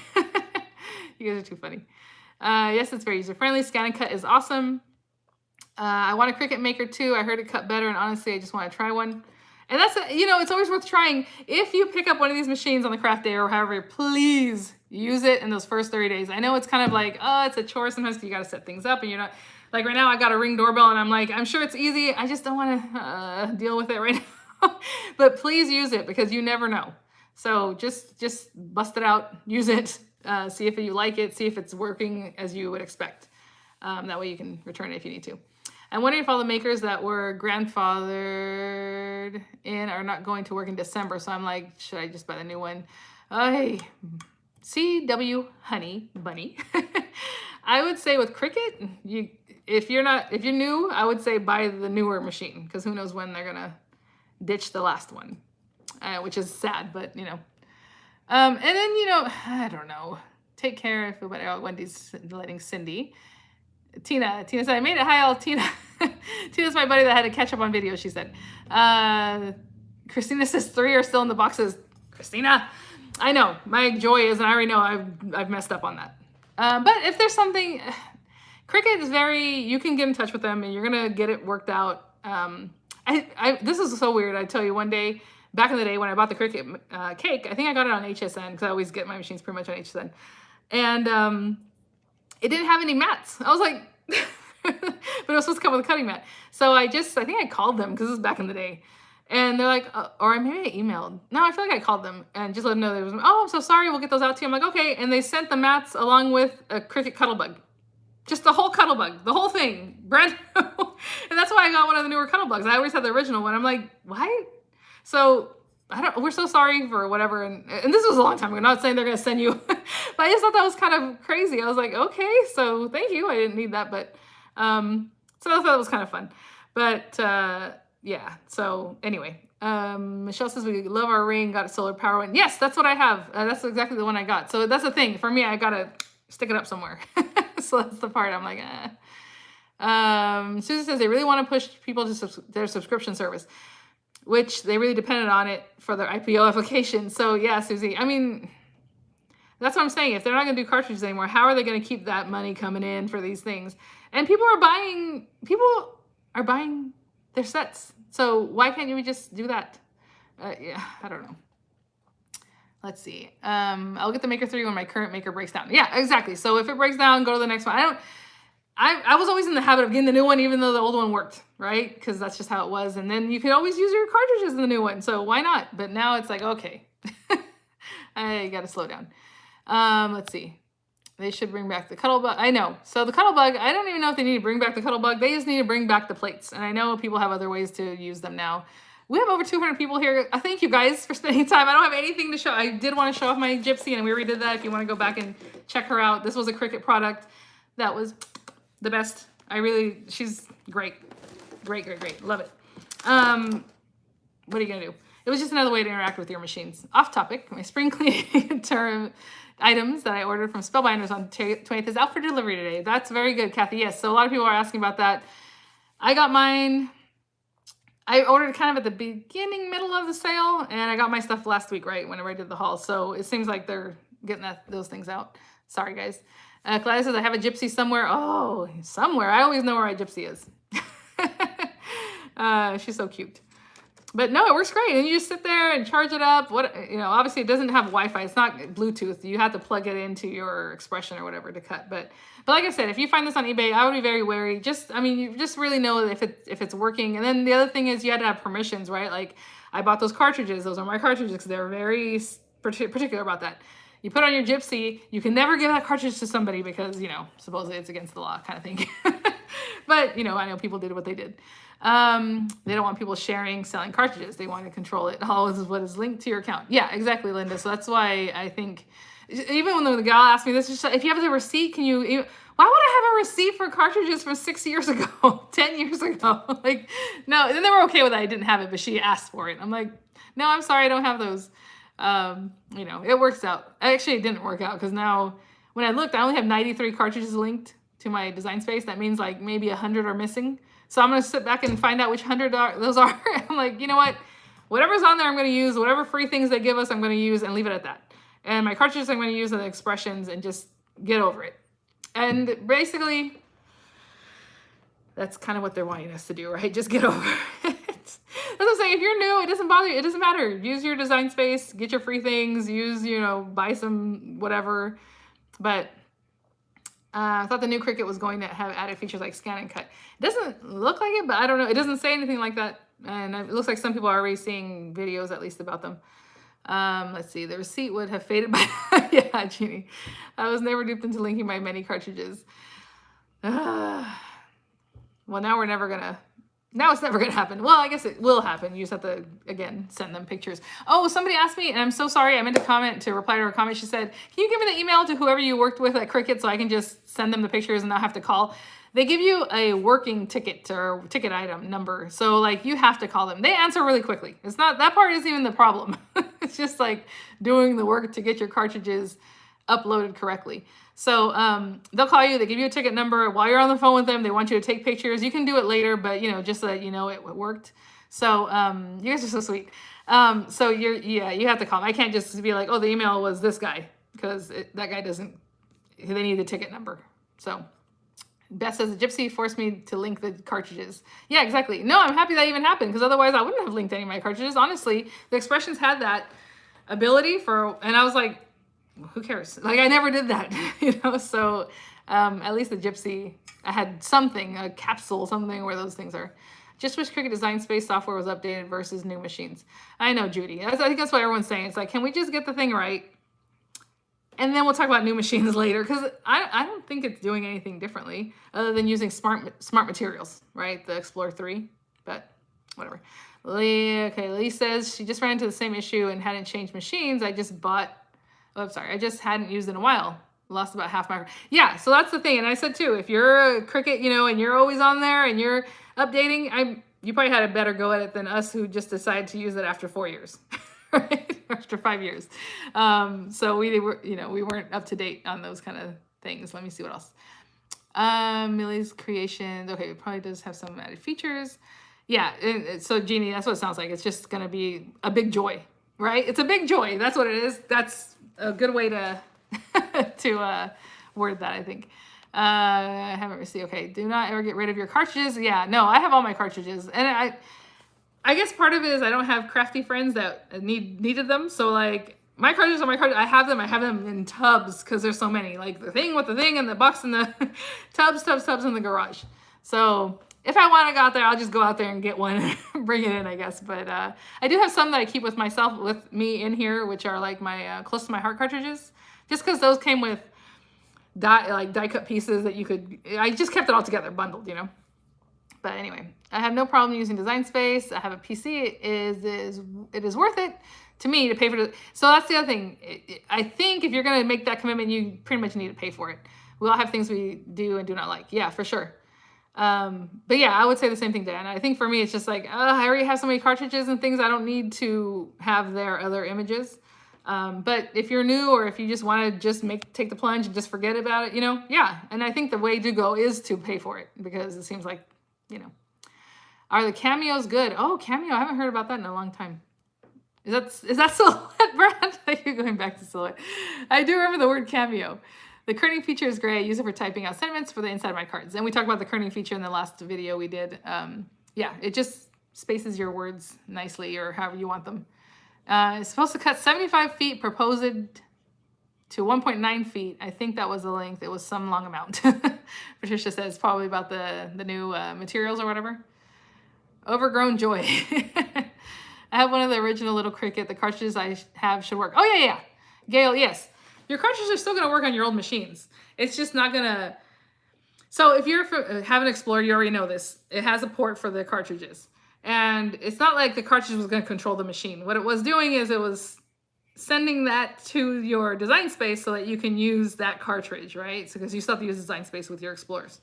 You guys are too funny. Yes, it's very user-friendly. Scan and cut is awesome. I want a Cricut Maker too. I heard it cut better, and honestly, I just want to try one. And that's, you know, it's always worth trying. If you pick up one of these machines on the craft day or however, please use it in those first 30 days. I know it's kind of like, oh, it's a chore sometimes because you got to set things up and you're not, like right now I got a Ring doorbell and I'm like, I'm sure it's easy. I just don't want to deal with it right now. But please use it because you never know. So just bust it out, use it. See if you like it, see if it's working as you would expect. That way you can return it if you need to. I'm wondering if all the makers that were grandfathered in are not going to work in December. So I'm like, should I just buy the new one? Hey, CW Honey Bunny. I would say with Cricut, if you're new, I would say buy the newer machine because who knows when they're gonna ditch the last one, which is sad, but you know. And then, you know, I don't know. Take care. I feel better. Wendy's letting Cindy. Tina said, I made it. Hi, all. Tina. Tina's my buddy that had to catch up on video, she said. Christina says 3 are still in the boxes. Christina, I know. My joy is, and I already know I've messed up on that. But if there's something, Cricut is you can get in touch with them and you're going to get it worked out. This is so weird. I tell you, one day, back in the day when I bought the Cricut cake, I think I got it on HSN because I always get my machines pretty much on HSN. And it didn't have any mats. I was like, but it was supposed to come with a cutting mat. So I think I called them because this was back in the day. And they're like, or maybe I emailed. No, I feel like I called them and just let them know there was, oh, I'm so sorry, we'll get those out to you. I'm like, okay. And they sent the mats along with a Cricut Cuttlebug. Just the whole Cuttlebug, the whole thing, brand new. And that's why I got one of the newer Cuttlebugs. I always had the original one. I'm like, why? So we're so sorry for whatever. And this was a long time ago. Not saying they're going to send you, but I just thought that was kind of crazy. I was like, okay, so thank you. I didn't need that, but, so I thought it was kind of fun, but, yeah. So anyway, Michelle says we love our ring, got a solar power one. Yes, that's what I have. That's exactly the one I got. So that's the thing for me. I got to stick it up somewhere. So that's the part I'm like, Susie says they really want to push people to their subscription service, which they really depended on it for their IPO application. So yeah, Susie, I mean, that's what I'm saying. If they're not going to do cartridges anymore, how are they going to keep that money coming in for these things? And people are buying their sets. So why can't you just do that? Yeah, I don't know. Let's see. I'll get the Maker 3 when my current Maker breaks down. Yeah, exactly. So if it breaks down, go to the next one. I was always in the habit of getting the new one, even though the old one worked, right? Because that's just how it was. And then you could always use your cartridges in the new one. So why not? But now it's like, okay, I got to slow down. Let's see. They should bring back the Cuttlebug. I know. So the Cuttlebug, I don't even know if they need to bring back the Cuttlebug. They just need to bring back the plates. And I know people have other ways to use them now. We have over 200 people here. I thank you guys for spending time. I don't have anything to show. I did want to show off my Gypsy, and we already did that. If you want to go back and check her out. This was a Cricut product that was the best. She's great. Great. Love it. What are you going to do? It was just another way to interact with your machines. Off topic, my spring cleaning term items that I ordered from Spellbinders on 20th is out for delivery today. That's very good, Kathy. Yes, so a lot of people are asking about that. I got mine. I ordered kind of at the middle of the sale, and I got my stuff last week, right, whenever I did the haul. So it seems like they're getting those things out. Sorry, guys. Claudia says, I have a Gypsy somewhere. Oh, somewhere. I always know where my Gypsy is. She's so cute. But no, it works great. And you just sit there and charge it up. Obviously it doesn't have Wi-Fi. It's not Bluetooth. You have to plug it into your Expression or whatever to cut. But like I said, if you find this on eBay, I would be very wary. You just really know if it's working. And then the other thing is you had to have permissions, right? Like I bought those cartridges. Those are my cartridges because they're very particular about that. You put on your Gypsy, you can never give that cartridge to somebody because, supposedly it's against the law kind of thing. But, I know people did what they did. They don't want people selling cartridges. They want to control it. All is what is linked to your account. Yeah, exactly, Linda. So that's why I think, even when the gal asked me this, just, if you have the receipt, why would I have a receipt for cartridges from 6 years ago, 10 years ago? Like, no, and they were okay with that. I didn't have it, but she asked for it. I'm like, no, I'm sorry, I don't have those. It works out. Actually, it didn't work out because now when I looked, I only have 93 cartridges linked to my design space. That means like maybe 100 are missing. So I'm going to sit back and find out which 100 those are. I'm like, you know what? Whatever's on there, I'm going to use. Whatever free things they give us, I'm going to use and leave it at that. And my cartridges, I'm going to use in the Expressions and just get over it. And basically, that's kind of what they're wanting us to do, right? Just get over it. That's what I'm saying. If you're new, it doesn't bother you. It doesn't matter. Use your design space, get your free things, buy some whatever. But I thought the new Cricut was going to have added features like scan and cut. It doesn't look like it, but I don't know. It doesn't say anything like that. And it looks like some people are already seeing videos at least about them. Let's see. The receipt would have faded by... Yeah, Jeannie. I was never duped into linking my many cartridges. Well, now we're never going to... Now it's never going to happen. Well, I guess it will happen. You just have to, again, send them pictures. Oh, somebody asked me, and I'm so sorry. I meant to reply to her comment. She said, can you give me the email to whoever you worked with at Cricut so I can just send them the pictures and not have to call? They give you a working ticket or ticket item number. So like you have to call them. They answer really quickly. It's not, that part isn't even the problem. It's just like doing the work to get your cartridges uploaded correctly. So they'll call you, they give you a ticket number. While you're on the phone with them, they want you to take pictures. You can do it later, but just so that you know it worked. So you guys are so sweet. So you have to call them. I can't just be like, oh, the email was this guy, because that guy doesn't, they need the ticket number. So Beth says, the Gypsy forced me to link the cartridges. Yeah, exactly. No, I'm happy that even happened, because otherwise I wouldn't have linked any of my cartridges. Honestly, the Expressions had that ability and I was like, who cares? Like I never did that, so at least the Gypsy, I had something, a capsule, something where those things are. Just wish Cricut Design Space software was updated versus new machines. I know, Judy. I think that's what everyone's saying. It's like, can we just get the thing right? And then we'll talk about new machines later, because I don't think it's doing anything differently other than using smart materials, right? The Explorer 3, but whatever. Lee says she just ran into the same issue and hadn't changed machines. I just hadn't used it in a while. Lost about half my, yeah, so that's the thing. And I said too, if you're a Cricut, you know, and you're always on there and you're updating, you probably had a better go at it than us who just decided to use it after 4 years, right? After 5 years. So we were, you know, we weren't up to date on those kind of things. Let me see what else. Millie's Creations. Okay, it probably does have some added features. Yeah, so Jeannie, that's what it sounds like. It's just going to be a big joy, right? It's a big joy. That's what it is. That's a good way to to word that, I think. I haven't received. Okay, do not ever get rid of your cartridges. Yeah, no, I have all my cartridges, and I guess part of it is I don't have crafty friends that needed them. So like my cartridges are my cartridges. I have them in tubs because there's so many. Like the thing with the thing and the box and the tubs in the garage. So if I want to go out there, I'll just go out there and get one and bring it in, I guess. But I do have some that I keep with me in here, which are like my close to my heart cartridges. Just because those came with die cut pieces that you could, I just kept it all together, bundled, you know. But anyway, I have no problem using Design Space. I have a PC. It is worth it to me to pay for it. So that's the other thing. I think if you're going to make that commitment, you pretty much need to pay for it. We all have things we do and do not like. Yeah, for sure. But yeah, I would say the same thing, Dan. I think for me, it's just like, I already have so many cartridges and things. I don't need to have their other images. But if you're new or if you just want to just take the plunge and just forget about it, you know, yeah. And I think the way to go is to pay for it because it seems like, you know, are the cameos good? Oh, Cameo. I haven't heard about that in a long time. Is that Silhouette, Brad? You're going back to Silhouette. I do remember the word Cameo. The kerning feature is great. I use it for typing out sentiments for the inside of my cards. And we talked about the kerning feature in the last video we did. Yeah, it just spaces your words nicely or however you want them. It's supposed to cut 75 feet, proposed to 1.9 feet. I think that was the length. It was some long amount. Patricia says probably about the new materials or whatever. Overgrown joy. I have one of the original little Cricut. The cartridges I have should work. Oh, yeah. Gail, yes. Your cartridges are still going to work on your old machines. It's just not going to... So if you haven't explored, you already know this. It has a port for the cartridges. And it's not like the cartridge was going to control the machine. What it was doing is it was sending that to your Design Space so that you can use that cartridge, right? So because you still have to use Design Space with your Explorers.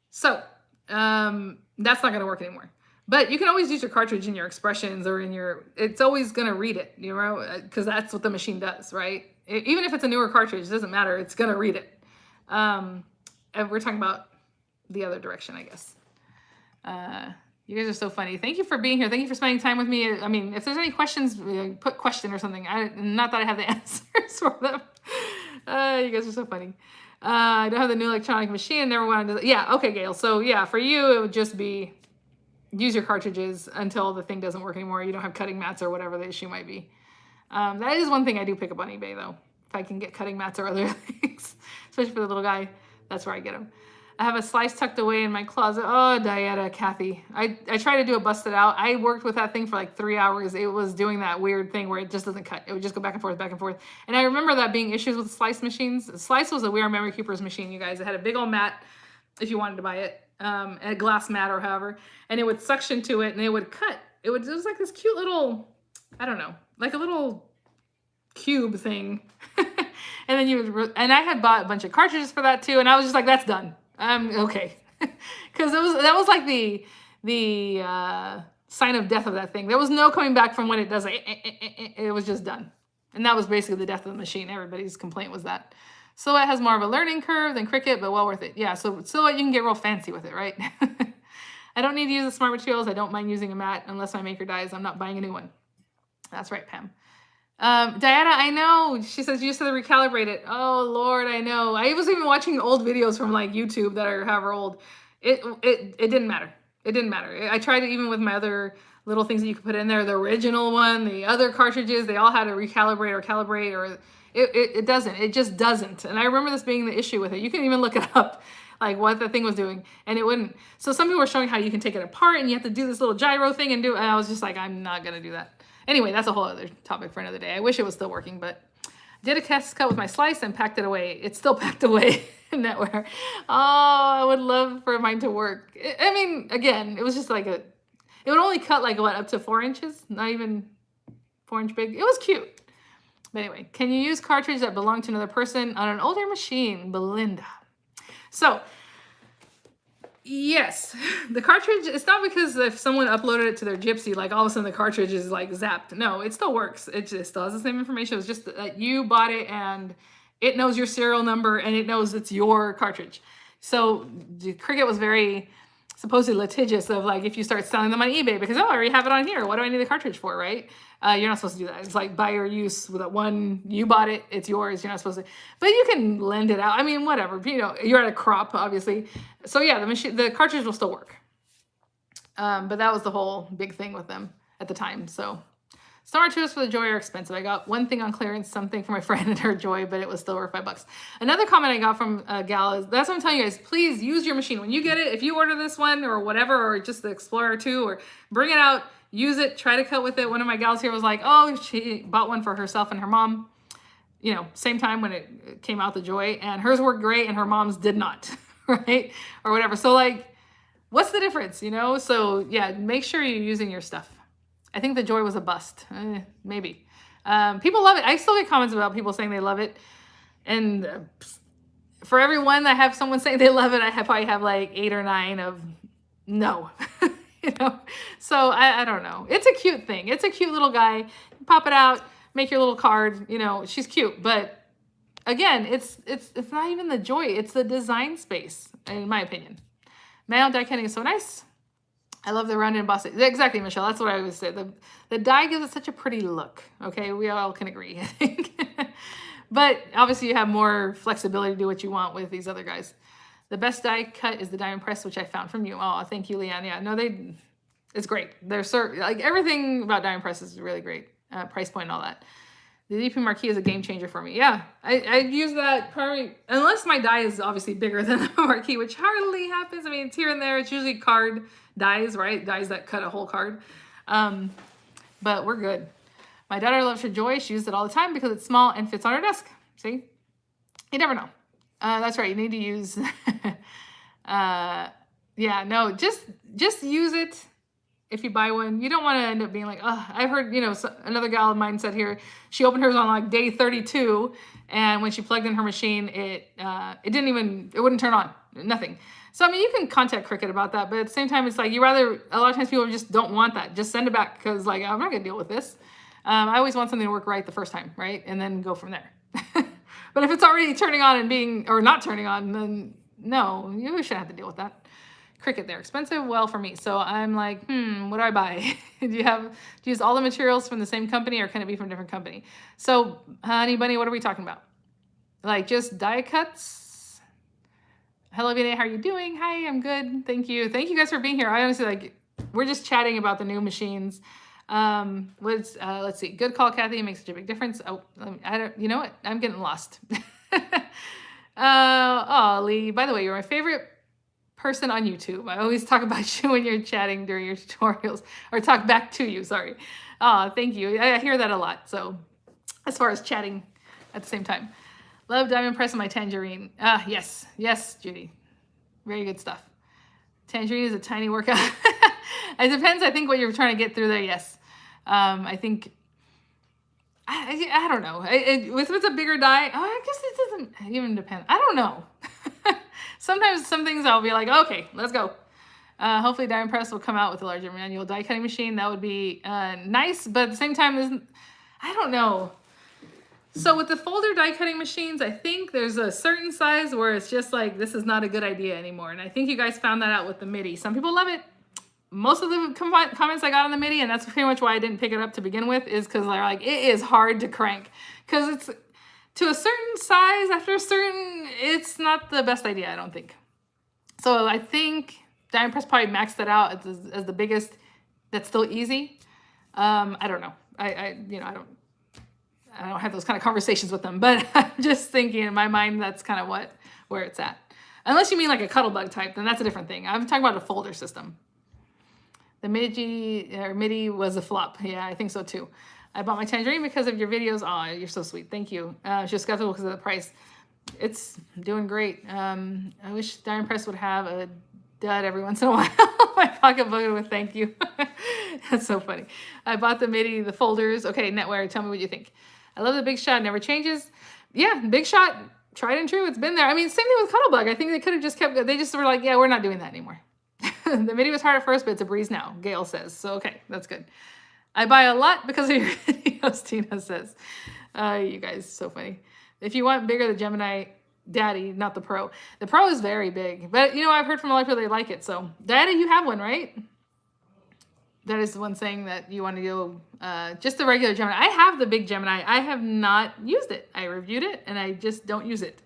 So that's not going to work anymore. But you can always use your cartridge in your expressions or in your, it's always going to read it, you know, because that's what the machine does, right? Even if it's a newer cartridge, it doesn't matter. It's going to read it. And we're talking about the other direction, I guess. You guys are so funny. Thank you for being here. Thank you for spending time with me. I mean, if there's any questions, put question or something. Not that I have the answers for them. You guys are so funny. I don't have the new electronic machine. Never wanted to. Yeah. Okay, Gail. So yeah, for you, it would just be use your cartridges until the thing doesn't work anymore. You don't have cutting mats or whatever the issue might be. That is one thing I do pick up on eBay though. If I can get cutting mats or other things, especially for the little guy, that's where I get them. I have a slice tucked away in my closet. Oh, Diana, Kathy. I tried to do a busted out. I worked with that thing for like 3 hours. It was doing that weird thing where it just doesn't cut. It would just go back and forth, back and forth. And I remember that being issues with slice machines. Slice was a We Are Memory Keepers machine, you guys. It had a big old mat if you wanted to buy it, a glass mat or however. And it would suction to it and it would cut. It was like this cute little, I don't know, like a little cube thing. And then and I had bought a bunch of cartridges for that too. And I was just like, that's done. Okay. Because that was like the sign of death of that thing. There was no coming back from when it does it was just done. And that was basically the death of the machine. Everybody's complaint was that. So it has more of a learning curve than Cricut, but well worth it. Yeah, so you can get real fancy with it, right? I don't need to use the smart materials. I don't mind using a mat unless my maker dies. I'm not buying a new one. That's right, Pam. Diana, I know. She says you just have to recalibrate it. Oh, Lord, I know. I was even watching old videos from like YouTube that are however old. It didn't matter. It didn't matter. I tried it even with my other little things that you could put in there. The original one, the other cartridges, they all had to recalibrate or calibrate or it doesn't. It just doesn't. And I remember this being the issue with it. You can even look it up, like what the thing was doing, and it wouldn't. So some people were showing how you can take it apart and you have to do this little gyro thing and I was just like, I'm not going to do that. Anyway, that's a whole other topic for another day. I wish it was still working, but did a test cut with my slice and packed it away. It's still packed away in NetWare. Oh, I would love for mine to work. I mean, again, it was just like It would only cut like what, up to 4 inches, not even 4-inch big. It was cute. But anyway, can you use cartridge that belonged to another person on an older machine? Belinda. So yes, the cartridge, it's not because if someone uploaded it to their Gypsy, like all of a sudden the cartridge is like zapped. No, it still works. It just still has the same information. It was just that you bought it and it knows your serial number and it knows it's your cartridge. So Cricut was very supposedly litigious of like, if you start selling them on eBay because, oh, I already have it on here. What do I need the cartridge for, right? You're not supposed to do that. It's like buy or use with that one. You bought it. It's yours. You're not supposed to. But you can lend it out. I mean, whatever. You know, you're at a crop, obviously. So yeah, the cartridge will still work. But that was the whole big thing with them at the time. So Star Tours for the Joy are expensive. I got one thing on clearance, something for my friend and her Joy, but it was still worth $5. Another comment I got from a gal is, that's what I'm telling you guys, please use your machine. When you get it, if you order this one or whatever, or just the Explorer 2, or bring it out, use it, try to cut with it. One of my gals here was like, oh, she bought one for herself and her mom, you know, same time when it came out, the Joy, and hers worked great and her mom's did not, right? Or whatever. So like, what's the difference, you know? So yeah, make sure you're using your stuff. I think the Joy was a bust, maybe. People love it. I still get comments about people saying they love it. And for every one I have someone saying they love it, I probably have like 8 or 9 of no. You know, so I don't know. It's a cute thing. It's a cute little guy. Pop it out, make your little card. You know, she's cute. But again, it's not even the Joy. It's the design space, in my opinion. Manual die cutting is so nice. I love the round and embossing. Exactly, Michelle. That's what I always say. The die gives it such a pretty look. Okay, we all can agree, I think. But obviously, you have more flexibility to do what you want with these other guys. The best die cut is the diamond press, which I found from you. Oh, thank you, Leanne. Yeah, no, it's great. They're like everything about diamond press is really great. Price point and all that. The DP Marquee is a game changer for me. Yeah, I use that probably, unless my die is obviously bigger than the Marquee, which hardly happens. I mean, it's here and there. It's usually card dies, right? Dies that cut a whole card. But we're good. My daughter loves her Joy. She uses it all the time because it's small and fits on her desk. See? You never know. That's right. You need to use, yeah, no, just use it. If you buy one, you don't want to end up being like, oh, I've heard, you know, another gal of mine said here, she opened hers on like day 32. And when she plugged in her machine, it wouldn't turn on, nothing. So, I mean, you can contact Cricut about that, but at the same time, it's like, a lot of times people just don't want that. Just send it back because like, I'm not going to deal with this. I always want something to work right the first time, right? And then go from there. But if it's already turning on and or not turning on, then no, you shouldn't have to deal with that. Cricut, they're expensive. Well, for me. So I'm like, what do I buy? Do you use all the materials from the same company or can it be from a different company? So, honey bunny, what are we talking about? Like just die cuts? Hello, Vianney, how are you doing? Hi, I'm good. Thank you. Thank you guys for being here. I honestly we're just chatting about the new machines. Let's see. Good call, Kathy. It makes such a big difference. Oh, you know what? I'm getting lost. Oh, Lee, by the way, you're my favorite person on YouTube. I always talk about you when you're chatting during your tutorials, or talk back to you, sorry. Oh, thank you. I hear that a lot. So as far as chatting at the same time. Love diamond press on my tangerine. Yes, Judy. Very good stuff. Tangerine is a tiny workout. It depends, I think, what you're trying to get through there, yes. I think, I don't know. If it's a bigger die, I guess it doesn't even depend. I don't know. Sometimes some things I'll be like, okay, let's go. Hopefully diamond press will come out with a larger manual die cutting machine. That would be nice, but at the same time, I don't know. So with the folder die cutting machines, I think there's a certain size where it's just like, this is not a good idea anymore. And I think you guys found that out with the MIDI. Some people love it. Most of the comments I got on the MIDI, and that's pretty much why I didn't pick it up to begin with, is because they're like, it is hard to crank. Because it's to a certain size, after a certain, it's not the best idea, I don't think. So I think diamond press probably maxed that out as the biggest. That's still easy. I don't know. I don't have those kind of conversations with them, but I'm just thinking in my mind, that's kind of where it's at. Unless you mean like a Cuttlebug type, then that's a different thing. I'm talking about a folder system. The MIDI was a flop. Yeah, I think so too. I bought my tangerine because of your videos. Oh, you're so sweet. Thank you. Just skeptical because of the price. It's doing great. I wish diamond press would have a dud every once in a while. My pocketbook with thank you. That's so funny. I bought the MIDI, the folders. Okay, Netware, tell me what you think. I love the Big Shot, never changes. Yeah, Big Shot, tried and true, it's been there. I mean, same thing with Cuttlebug. I think they could have just kept, they just were like, yeah, we're not doing that anymore. The MIDI was hard at first, but it's a breeze now, Gail says. So, okay, that's good. I buy a lot because of your videos, Tina says. You guys, so funny. If you want bigger, the Gemini Daddy, not the Pro. The Pro is very big, but you know, I've heard from a lot of people they like it. So, Daddy, you have one, right? That is the one saying that you want to go just the regular Gemini. I have the big Gemini. I have not used it. I reviewed it and I just don't use it,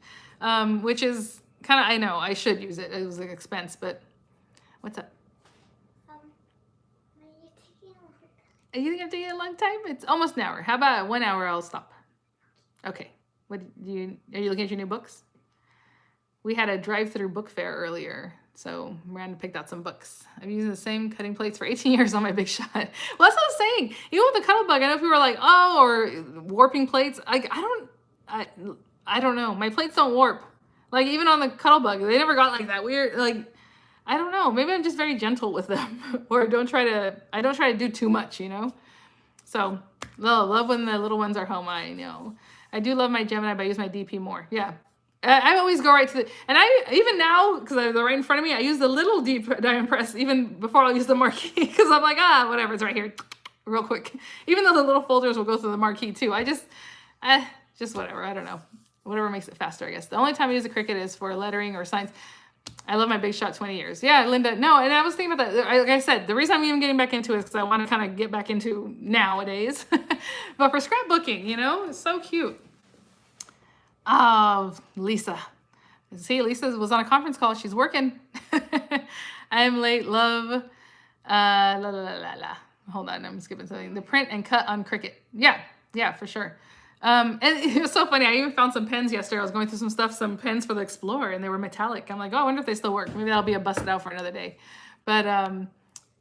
which is kind of, I know I should use it. It was an expense, but what's up? Are you think I'm taking a long time? It's almost an hour. How about 1 hour? I'll stop. Okay. What do you? Are you looking at your new books? We had a drive-through book fair earlier, so Miranda picked out some books. I'm using the same cutting plates for 18 years on my Big Shot. Well, that's what I was saying. Even with the Cuttlebug, I know people were like, "Oh," or warping plates. I don't know. My plates don't warp. Like even on the Cuttlebug, they never got like that weird. Like I don't know. Maybe I'm just very gentle with them, or I don't try to do too much, you know. So love when the little ones are home. I know. I do love my Gemini, but I use my DP more. Yeah. I always go right to the, and I, even now, because they're right in front of me, I use the little deep diamond press even before I'll use the marquee, because I'm like, whatever, it's right here, real quick. Even though the little folders will go through the marquee too. I just whatever, I don't know. Whatever makes it faster, I guess. The only time I use a Cricut is for lettering or signs. I love my Big Shot 20 years. Yeah, Linda, no, and I was thinking about that. Like I said, the reason I'm even getting back into it is because I want to kind of get back into nowadays. But for scrapbooking, you know, it's so cute. Oh, Lisa. See, Lisa was on a conference call. She's working. I'm late, love. Hold on, I'm skipping something. The print and cut on Cricut. Yeah, for sure. And it was so funny. I even found some pens yesterday. I was going through some stuff, some pens for the Explorer, and they were metallic. I'm like, oh, I wonder if they still work. Maybe that'll be a busted out for another day. But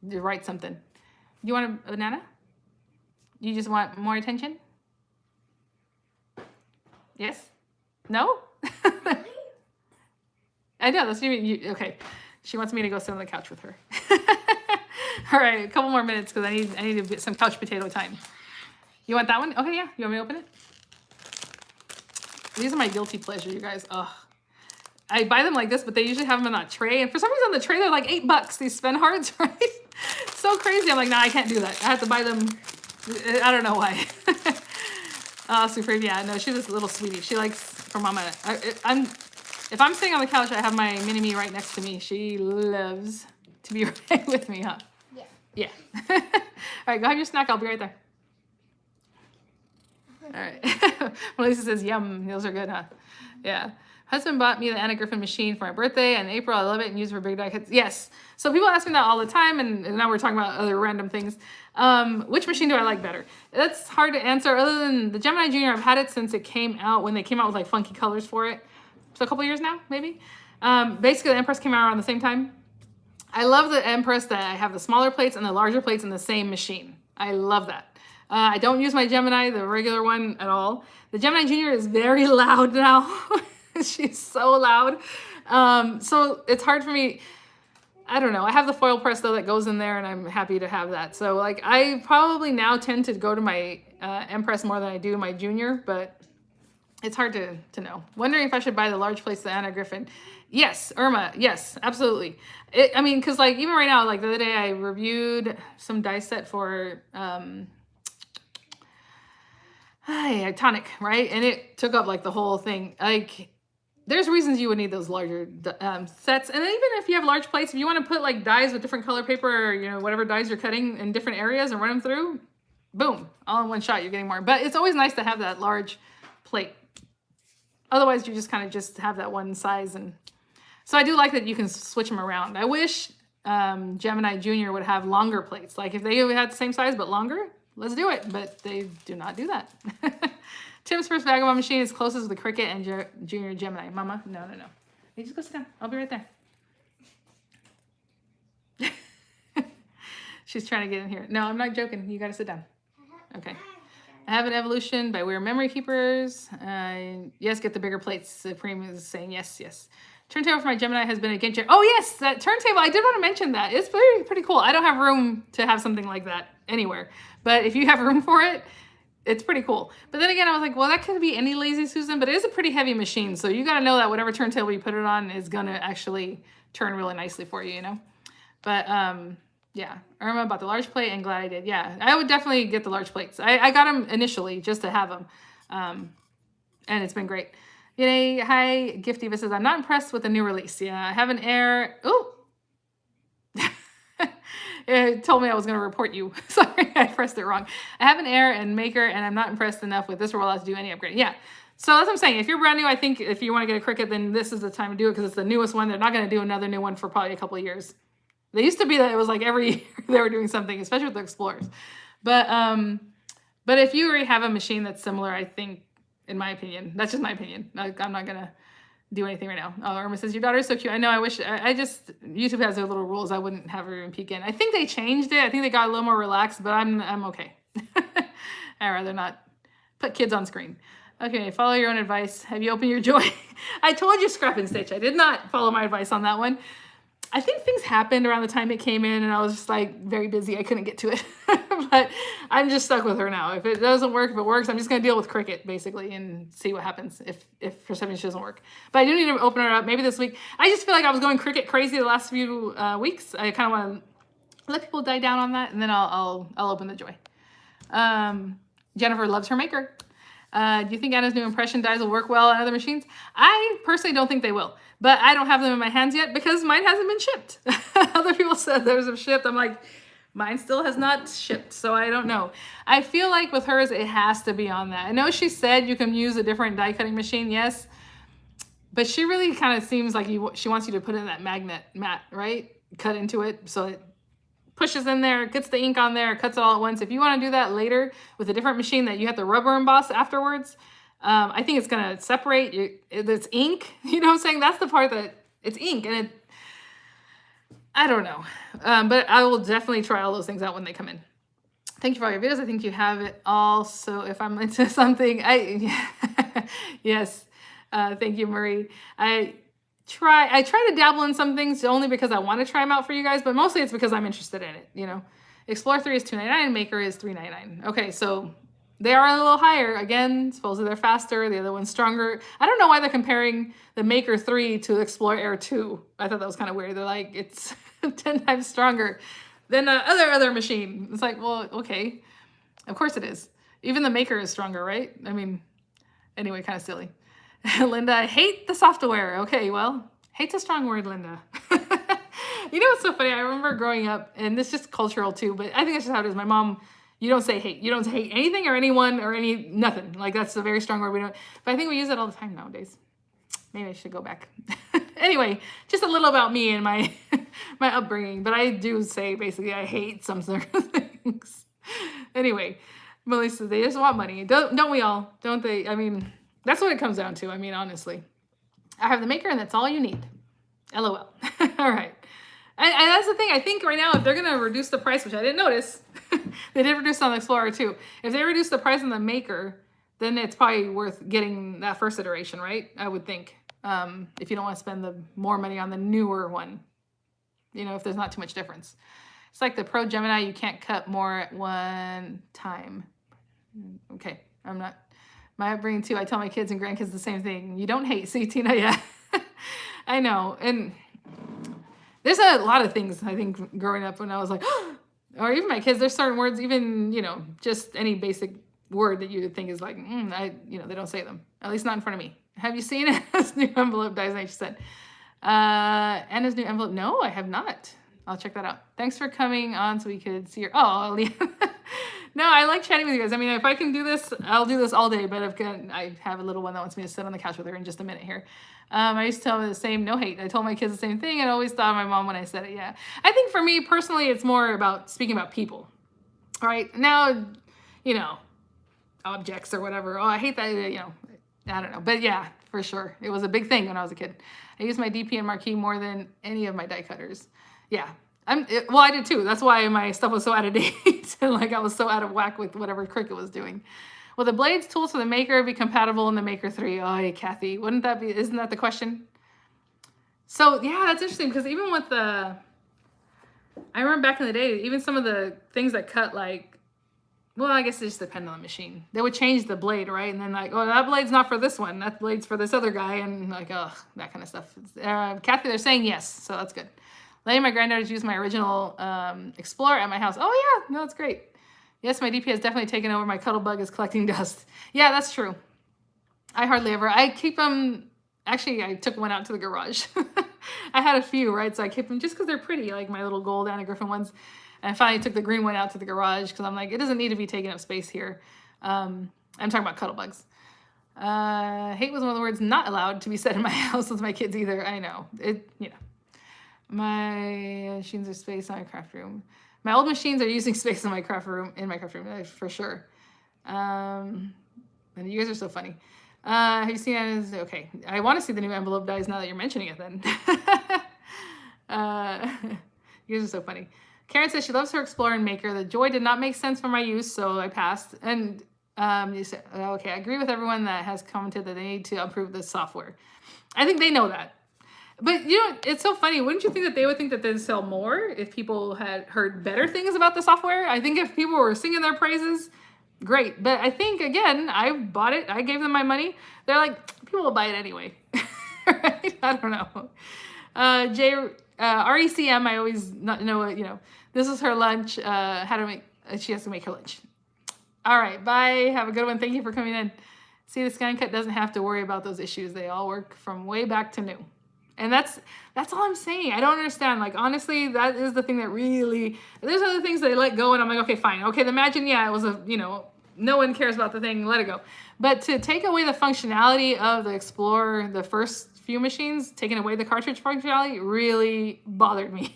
you write something. You want a banana? You just want more attention? Yes? No? I know, that's you. Okay. She wants me to go sit on the couch with her. All right, a couple more minutes because I need to get some couch potato time. You want that one? Okay, yeah. You want me to open it? These are my guilty pleasure, you guys. Ugh. I buy them like this, but they usually have them in that tray. And for some reason, on the tray, they're like $8, these spin hards, right? So crazy. I'm like, nah, I can't do that. I have to buy them. I don't know why. Super, yeah. No, she's a little sweetie. She likes for mama. If I'm sitting on the couch, I have my mini-me right next to me. She loves to be right with me, huh? Yeah. All right, go have your snack. I'll be right there. All right. Melissa says, yum. Those are good, huh? Yeah. Husband bought me the Anna Griffin machine for my birthday in April. I love it and use it for big die cuts. Yes. So people ask me that all the time, and now we're talking about other random things. Which machine do I like better? That's hard to answer. Other than the Gemini Junior, I've had it since it came out, when they came out with like funky colors for it. So a couple years now, maybe. Basically, the Empress came out around the same time. I love the Empress that I have the smaller plates and the larger plates in the same machine. I love that. I don't use my Gemini, the regular one, at all. The Gemini Junior is very loud now. She's so loud. So it's hard for me. I don't know. I have the foil press though that goes in there, and I'm happy to have that. So like I probably now tend to go to my Empress more than I do my Junior, but it's hard to know. Wondering if I should buy the large plates, the Anna Griffin. Yes, Irma. Yes, absolutely. I mean, because like even right now, like the other day I reviewed some die set for Tonic, right? And it took up like the whole thing. Like there's reasons you would need those larger sets. And even if you have large plates, if you want to put like dies with different color paper, or you know, whatever dies you're cutting in different areas and run them through, boom, all in one shot, you're getting more. But it's always nice to have that large plate. Otherwise, you just kind of just have that one size. And so I do like that you can switch them around. I wish Gemini Junior would have longer plates. Like if they had the same size but longer, let's do it. But they do not do that. Tim's first vagabond machine is closest with the Cricut and Junior Gemini. Mama, no. You just go sit down. I'll be right there. She's trying to get in here. No, I'm not joking. You got to sit down. Okay. I have an Evolution by Weird Memory Keepers. Yes, get the bigger plates. Supreme is saying yes. Turntable for my Gemini has been a game changer. Oh yes, that turntable. I did want to mention that. It's pretty cool. I don't have room to have something like that anywhere, but if you have room for it, it's pretty cool. But then again, I was like, well, that could be any Lazy Susan, but it is a pretty heavy machine. So you got to know that whatever turntable you put it on is going to actually turn really nicely for you, you know? But yeah, Irma bought the large plate and glad I did. Yeah, I would definitely get the large plates. I got them initially just to have them. And it's been great. Yay, hi, Gift Diva says, I'm not impressed with the new release. Yeah, I have an Air. Oh, it told me I was going to report you. Sorry, I pressed it wrong. I have an Air and Maker, and I'm not impressed enough with this rollout to do any upgrade. Yeah, so that's what I'm saying. If you're brand new, I think if you want to get a Cricut, then this is the time to do it because it's the newest one. They're not going to do another new one for probably a couple of years. They used to be that it was like every year they were doing something, especially with the Explorers. But if you already have a machine that's similar, I think, in my opinion, that's just my opinion. I'm not going to do anything right now. Oh, Irma says, your daughter's so cute. I know, I wish, I just, YouTube has their little rules. I wouldn't have her even peek in. I think they changed it. I think they got a little more relaxed, but I'm okay. I'd rather not put kids on screen. Okay, follow your own advice. Have you opened your Joy? I told you Scrap and Stitch. I did not follow my advice on that one. I think things happened around the time it came in and I was just like very busy. I couldn't get to it, but I'm just stuck with her now. If it doesn't work, if it works, I'm just going to deal with Cricut basically and see what happens if for some reason she doesn't work. But I do need to open her up maybe this week. I just feel like I was going Cricut crazy the last few weeks. I kind of want to let people die down on that and then I'll open the Joy. Jennifer loves her Maker. Do you think Anna's new impression dies will work well on other machines? I personally don't think they will, but I don't have them in my hands yet because mine hasn't been shipped. Other people said theirs have shipped. I'm like, mine still has not shipped, so I don't know. I feel like with hers, it has to be on that. I know she said you can use a different die cutting machine, yes, but she really kind of seems like she wants you to put in that magnet mat, right? Cut into it so it pushes in there, gets the ink on there, cuts it all at once. If you want to do that later with a different machine that you have to rubber emboss afterwards, I think it's going to separate. It's ink. You know what I'm saying? That's the part that it's ink. And I don't know. But I will definitely try all those things out when they come in. Thank you for all your videos. I think you have it all. So if I'm into something, yes. Thank you, Marie. I try to dabble in some things only because I want to try them out for you guys, but mostly it's because I'm interested in it, you know. Explorer 3 is $2.99, Maker is $3.99. Okay, so they are a little higher. Again, supposedly they're faster, the other one's stronger. I don't know why they're comparing the Maker 3 to Explorer Air 2. I thought that was kind of weird. They're like, it's 10 times stronger than the other machine. It's like, well, okay. Of course it is. Even the Maker is stronger, right? I mean, anyway, kind of silly. Linda, I hate the software. Okay, well, hate's a strong word, Linda. You know what's so funny? I remember growing up, and this is just cultural too, but I think that's just how it is. My mom, you don't say hate. You don't hate anything or anyone or nothing. Like, that's a very strong word. We don't, but I think we use it all the time nowadays. Maybe I should go back. Anyway, just a little about me and my my upbringing, but I do say basically I hate some sort of things. Anyway, Melissa, they just want money. Don't we all? Don't they? I mean, that's what it comes down to. I mean, honestly. I have the Maker and that's all you need. LOL. All right. And that's the thing. I think right now, if they're going to reduce the price, which I didn't notice, they did reduce on the Explorer too. If they reduce the price on the Maker, then it's probably worth getting that first iteration, right? I would think. If you don't want to spend the more money on the newer one, you know, if there's not too much difference. It's like the Pro Gemini, you can't cut more at one time. Okay, I'm not. My upbringing too, I tell my kids and grandkids the same thing. You don't hate. See, Tina, yeah. I know. And there's a lot of things, I think, growing up when I was like, or even my kids, there's certain words, even, you know, just any basic word that you would think is like, you know, they don't say them. At least not in front of me. Have you seen Anna's new envelope? Dies Nature said. Anna's new envelope? No, I have not. I'll check that out. Thanks for coming on so we could see your, oh, no, I like chatting with you guys. I mean, if I can do this, I'll do this all day, but I have a little one that wants me to sit on the couch with her in just a minute here. I used to tell her the same, no hate. I told my kids the same thing and I always thought of my mom when I said it, yeah. I think for me, personally, it's more about speaking about people. All right, now, you know, objects or whatever. Oh, I hate that, you know, I don't know. But yeah, for sure. It was a big thing when I was a kid. I used my DP and Marquee more than any of my die cutters. Yeah. Well, I did too. That's why my stuff was so out of date. And like I was so out of whack with whatever Cricut was doing. Will the blades tools for the Maker be compatible in the Maker 3? Oh, hey, Kathy, wouldn't that be, isn't that the question? So yeah, that's interesting because even with the, I remember back in the day, even some of the things that cut like, well, I guess it just depended on the machine. They would change the blade, right? And then like, oh, that blade's not for this one. That blade's for this other guy. And like, oh, that kind of stuff. Kathy, they're saying yes. So that's good. Letting my granddaughters use my original Explorer at my house. Oh yeah, no, that's great. Yes, my DP has definitely taken over. My cuddle bug is collecting dust. Yeah, that's true. I hardly ever, I keep them, actually I took one out to the garage. I had a few, right? So I keep them just because they're pretty, like my little gold Anna Griffin ones. And I finally took the green one out to the garage because I'm like, it doesn't need to be taking up space here. I'm talking about cuddle bugs. Hate was one of the words not allowed to be said in my house with my kids either. I know. It, you know. My machines are space in my craft room. My old machines are using space in my craft room, for sure. And you guys are so funny. Have you seen it? Okay. I want to see the new envelope dies now that you're mentioning it then. You guys are so funny. Karen says she loves her Explorer and Maker. The Joy did not make sense for my use, so I passed. And you said, okay, I agree with everyone that has commented that they need to improve the software. I think they know that. But you know, it's so funny. Wouldn't you think that they would think that they'd sell more if people had heard better things about the software? I think if people were singing their praises, great. But I think, again, I bought it. I gave them my money. They're like, people will buy it anyway. Right? I don't know. RECM, I always not know what, you know, this is her lunch. How to make, she has to make her lunch. All right, bye. Have a good one. Thank you for coming in. See, the Scan Cut doesn't have to worry about those issues. They all work from way back to new. And that's all I'm saying. I don't understand. Like, honestly, that is the thing that really, there's other things that I let go and I'm like, okay, fine. Okay, imagine, yeah, it was a, you know, no one cares about the thing, let it go. But to take away the functionality of the Explorer, the first few machines, taking away the cartridge functionality really bothered me.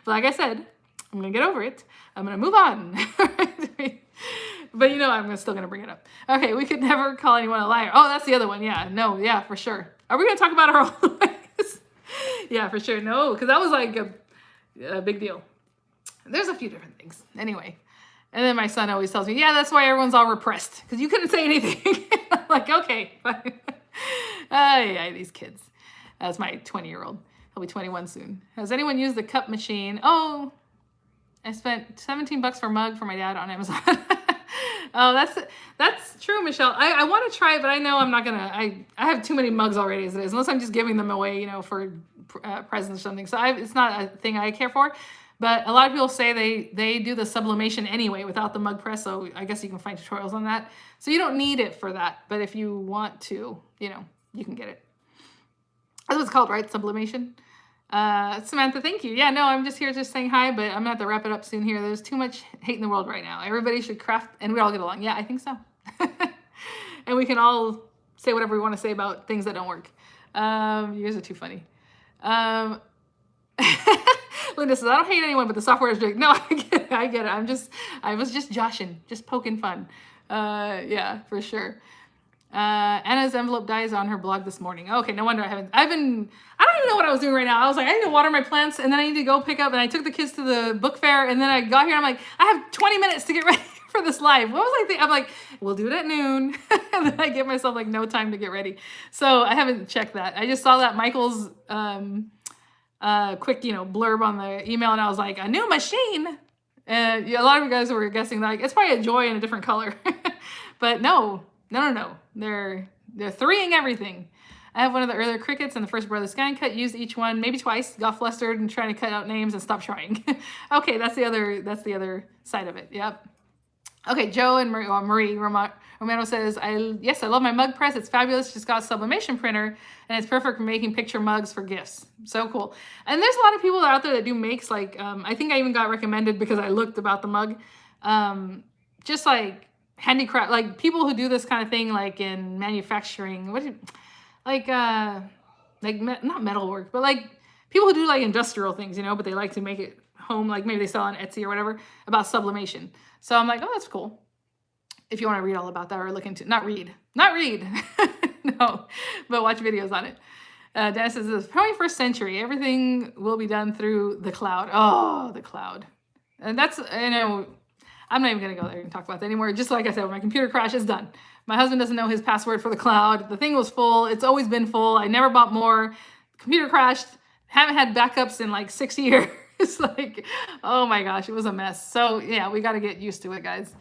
But like I said, I'm gonna get over it. I'm gonna move on. But you know, I'm still gonna bring it up. Okay, we could never call anyone a liar. Oh, that's the other one. Yeah, no, yeah, for sure. Are we gonna talk about our own lives? Yeah, for sure. No, because that was like a big deal. There's a few different things. Anyway. And then my son always tells me, yeah, that's why everyone's all repressed. Because you couldn't say anything. I'm like, okay, fine. Yeah, these kids. That's my 20-year-old. He'll be 21 soon. Has anyone used the cup machine? Oh, I spent $17 for a mug for my dad on Amazon. Oh, that's true, Michelle. I want to try it, but I know I'm not gonna. I have too many mugs already as it is. Unless I'm just giving them away, you know, for presents or something. So it's not a thing I care for. But a lot of people say they do the sublimation anyway without the mug press. So I guess you can find tutorials on that. So you don't need it for that. But if you want to, you know, you can get it. That's what it's called, right? Sublimation. Samantha, thank you. Yeah, no, I'm just here just saying hi, but I'm gonna have to wrap it up soon here. There's too much hate in the world right now. Everybody should craft and we all get along. Yeah, I think so. And we can all say whatever we want to say about things that don't work. You guys are too funny. Linda says, I don't hate anyone, but the software is big. No, I get it. I was just joshing, just poking fun. Yeah, for sure. Anna's envelope dies on her blog this morning. Okay, no wonder I don't even know what I was doing right now. I was like, I need to water my plants and then I need to go pick up, and I took the kids to the book fair and then I got here and I'm like, I have 20 minutes to get ready for this live. What was I thinking? I'm like, we'll do it at noon. And then I give myself like no time to get ready. So I haven't checked that. I just saw that Michael's, quick, you know, blurb on the email and I was like, a new machine. And a lot of you guys were guessing like, it's probably a Joy in a different color. But no. They're threeing everything. I have one of the earlier Cricuts and the first Brother Scan Cut. Used each one maybe twice. Got flustered and trying to cut out names and stopped trying. Okay, that's the other side of it. Yep. Okay, Joe and Marie Romano says, yes, I love my mug press. It's fabulous. Just got a sublimation printer and it's perfect for making picture mugs for gifts. So cool. And there's a lot of people out there that do makes like, I think I even got recommended because I looked about the mug. Just like handicraft, like people who do this kind of thing, like in manufacturing, not metalwork, but like people who do like industrial things, you know, but they like to make it home, like maybe they sell on Etsy or whatever, about sublimation. So I'm like, oh, that's cool. If you want to read all about that or look into, not read, no, but watch videos on it. Dennis says, this 21st century, everything will be done through the cloud. Oh, the cloud. And that's, you know, I'm not even going to go there and talk about that anymore. Just like I said, when my computer crash is done. My husband doesn't know his password for the cloud. The thing was full. It's always been full. I never bought more. The computer crashed. Haven't had backups in like 6 years. Like, oh my gosh, it was a mess. So yeah, we got to get used to it, guys.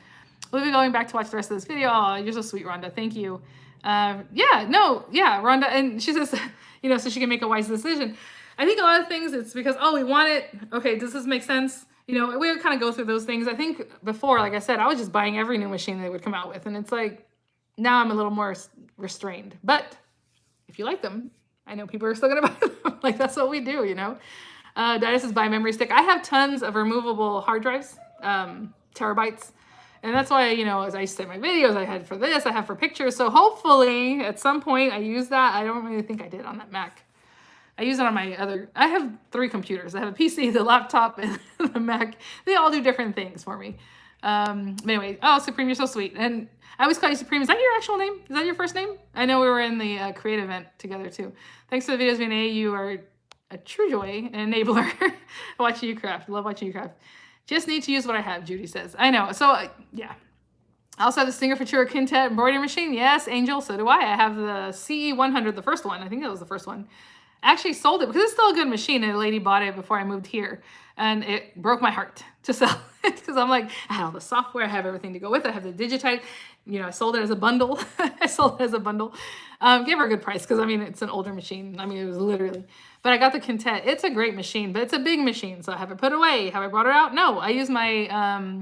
We'll be going back to watch the rest of this video. Oh, you're so sweet, Rhonda. Thank you. Yeah, no, yeah, Rhonda. And she says, you know, so she can make a wise decision. I think a lot of things it's because, oh, we want it. Okay, does this make sense? You know, we would kind of go through those things. I think before, like I said, I was just buying every new machine they would come out with. And it's like, now I'm a little more restrained. But if you like them, I know people are still going to buy them. Like, that's what we do, you know. Diana says, buy a memory stick. I have tons of removable hard drives, terabytes. And that's why, you know, as I save my videos, I had for this, I have for pictures. So hopefully at some point I use that. I don't really think I did on that Mac. I use it on my other, I have 3 computers. I have a PC, the laptop, and the Mac. They all do different things for me. Anyway, oh, Supreme, you're so sweet. And I always call you Supreme. Is that your actual name? Is that your first name? I know we were in the Create event together too. Thanks for the videos, Vianney. You are a true joy, an enabler. Watching you craft. Love watching you craft. Just need to use what I have, Judy says. I know. So, yeah. I also have the Singer Futura Quintet embroidery machine. Yes, Angel, so do I. I have the CE 100, the first one. I think that was the first one. I actually sold it because it's still a good machine, and a lady bought it before I moved here. And it broke my heart to sell it because I'm like, I have all the software, I have everything to go with it, I have the digitite. You know, I sold it as a bundle. I sold it as a bundle. Gave her a good price because, I mean, it's an older machine. I mean, it was literally. But I got the Quintet. It's a great machine, but it's a big machine. So I have it put away. Have I brought it out? No. I use my,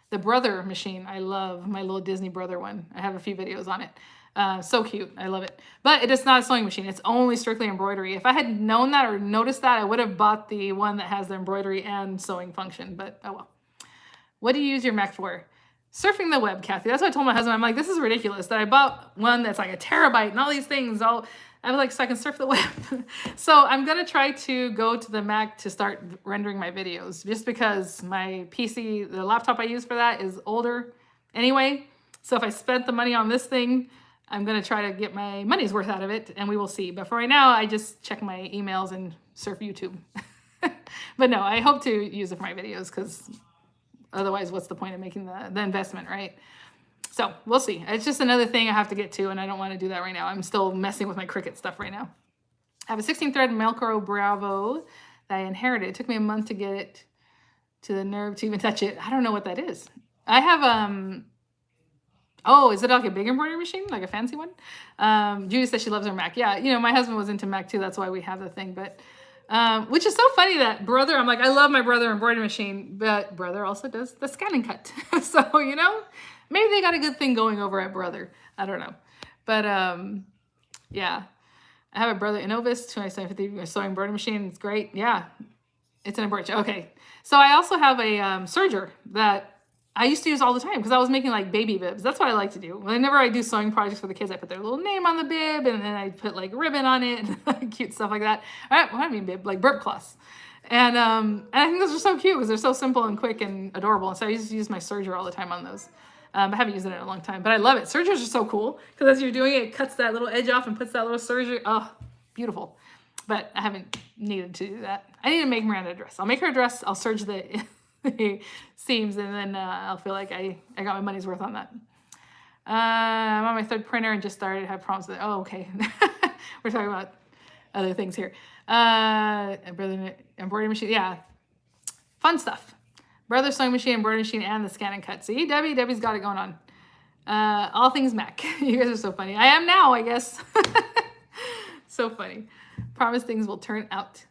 the Brother machine. I love my little Disney Brother one. I have a few videos on it. So cute. I love it. But it is not a sewing machine. It's only strictly embroidery. If I had known that or noticed that, I would have bought the one that has the embroidery and sewing function. But oh well. What do you use your Mac for? Surfing the web, Kathy. That's what I told my husband. I'm like, this is ridiculous that I bought one that's like a terabyte and all these things. I was like, so I can surf the web. So I'm going to try to go to the Mac to start rendering my videos just because my PC, the laptop I use for that is older anyway. So if I spent the money on this thing, I'm going to try to get my money's worth out of it and we will see. But for right now, I just check my emails and surf YouTube. But no, I hope to use it for my videos because otherwise, what's the point of making the investment, right? So we'll see. It's just another thing I have to get to, and I don't want to do that right now. I'm still messing with my Cricut stuff right now. I have a 16-thread Velcro Bravo that I inherited. It took me a month to get it to the nerve to even touch it. I don't know what that is. I have, oh, is it like a big embroidery machine? Like a fancy one? Judy says she loves her Mac. Yeah, you know, my husband was into Mac too. That's why we have the thing. But which is so funny that Brother, I'm like, I love my Brother embroidery machine, but Brother also does the scan and cut. So, you know, maybe they got a good thing going over at Brother. I don't know. But yeah, I have a Brother Innovis 2750 sewing embroidery machine. It's great. Yeah, it's an embroidery. Okay. So I also have a serger that I used to use all the time because I was making like baby bibs. That's what I like to do. Whenever I do sewing projects for the kids, I put their little name on the bib and then I put like ribbon on it and cute stuff like that. I mean bib, like burp cloths. And I think those are so cute because they're so simple and quick and adorable. And so I used to use my serger all the time on those. I haven't used it in a long time, but I love it. Sergers are so cool because as you're doing it, it cuts that little edge off and puts that little serger. Oh, beautiful. But I haven't needed to do that. I need to make Miranda a dress. I'll make her a dress. I'll serge the seams and then I'll feel like I got my money's worth on that. I'm on my 3rd printer and just started to have problems with it. Oh, okay. We're talking about other things here. Embroidery machine. Yeah. Fun stuff. Brother sewing machine, embroidery machine, and the scan and cut. See, Debbie's got it going on. All things Mac. You guys are so funny. I am now, I guess. So funny. Promise things will turn out.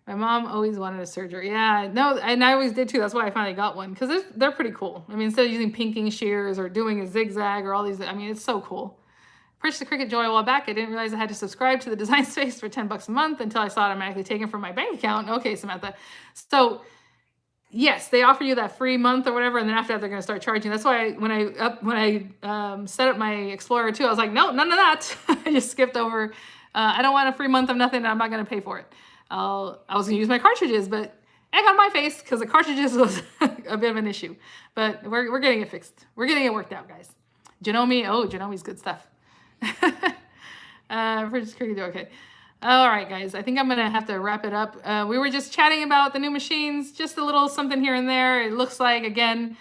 My mom always wanted a serger. Yeah, no, and I always did too. That's why I finally got one because they're pretty cool. I mean, instead of using pinking shears or doing a zigzag or all these, I mean, it's so cool. Purchased the Cricut Joy a while back. I didn't realize I had to subscribe to the Design Space for $10 a month until I saw it automatically taken from my bank account. Okay, Samantha. So yes, they offer you that free month or whatever, and then after that they're going to start charging. That's why when I set up my Explorer 2, I was like, no, none of that. I just skipped over. I don't want a free month of nothing, and I'm not going to pay for it. I was going to use my cartridges, but I got my face because the cartridges was a bit of an issue. But we're getting it fixed. We're getting it worked out, guys. Janome, oh, Janome's good stuff. Okay. All right, guys. I think I'm going to have to wrap it up. We were just chatting about the new machines, just a little something here and there. It looks like, again,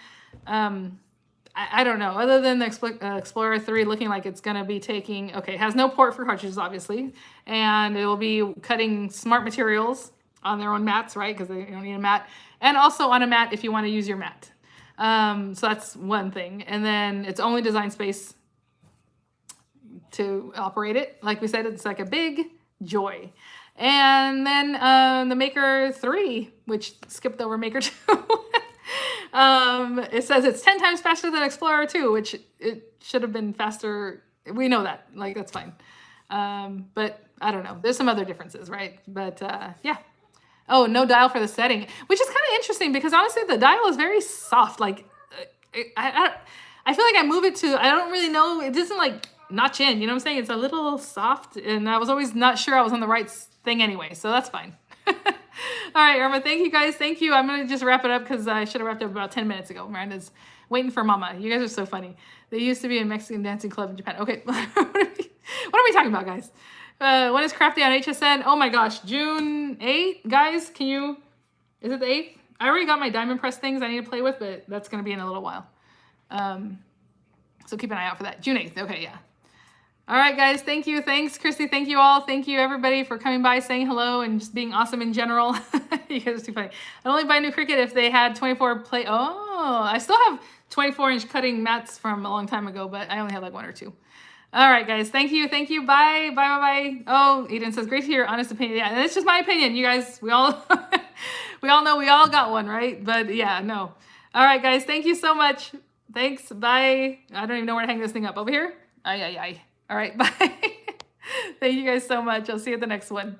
I don't know. Other than the Explorer 3 looking like it's going to be taking, okay, it has no port for cartridges, obviously. And it will be cutting smart materials on their own mats, right? Because they don't need a mat. And also on a mat if you want to use your mat. So that's one thing. And then it's only design space to operate it. Like we said, it's like a big joy. And then the Maker 3, which skipped over Maker 2. It says it's 10 times faster than Explorer 2, which it should have been faster. We know that. Like, that's fine. But I don't know. There's some other differences, right? But yeah. Oh, no dial for the setting, which is kind of interesting because honestly, the dial is very soft. Like, I feel like I move it to, I don't really know. It doesn't like notch in, you know what I'm saying? It's a little soft, and I was always not sure I was on the right thing anyway, so that's fine. All right, Irma, thank you guys. Thank you. I'm going to just wrap it up because I should have wrapped up about 10 minutes ago. Miranda's waiting for Mama. You guys are so funny. They used to be a Mexican dancing club in Japan. Okay, what are we talking about, guys? When is Crafty on HSN? Oh my gosh, June 8th? Guys, can you, is it the 8th? I already got my diamond press things I need to play with, but that's going to be in a little while. So keep an eye out for that. June 8th. Okay, yeah. All right, guys. Thank you. Thanks, Christy. Thank you all. Thank you, everybody, for coming by, saying hello, and just being awesome in general. You guys are too funny. I'd only buy a new Cricut if they had 24 play. Oh, I still have 24-inch cutting mats from a long time ago, but I only have like 1 or 2. All right, guys. Thank you. Thank you. Bye. Bye, bye, bye. Oh, Eden says, great to hear your honest opinion. Yeah, and it's just my opinion. You guys, we all we all know we all got one, right? But yeah, no. All right, guys. Thank you so much. Thanks. Bye. I don't even know where to hang this thing up. Over here? Aye, aye, aye. All right. Bye. Thank you guys so much. I'll see you at the next one.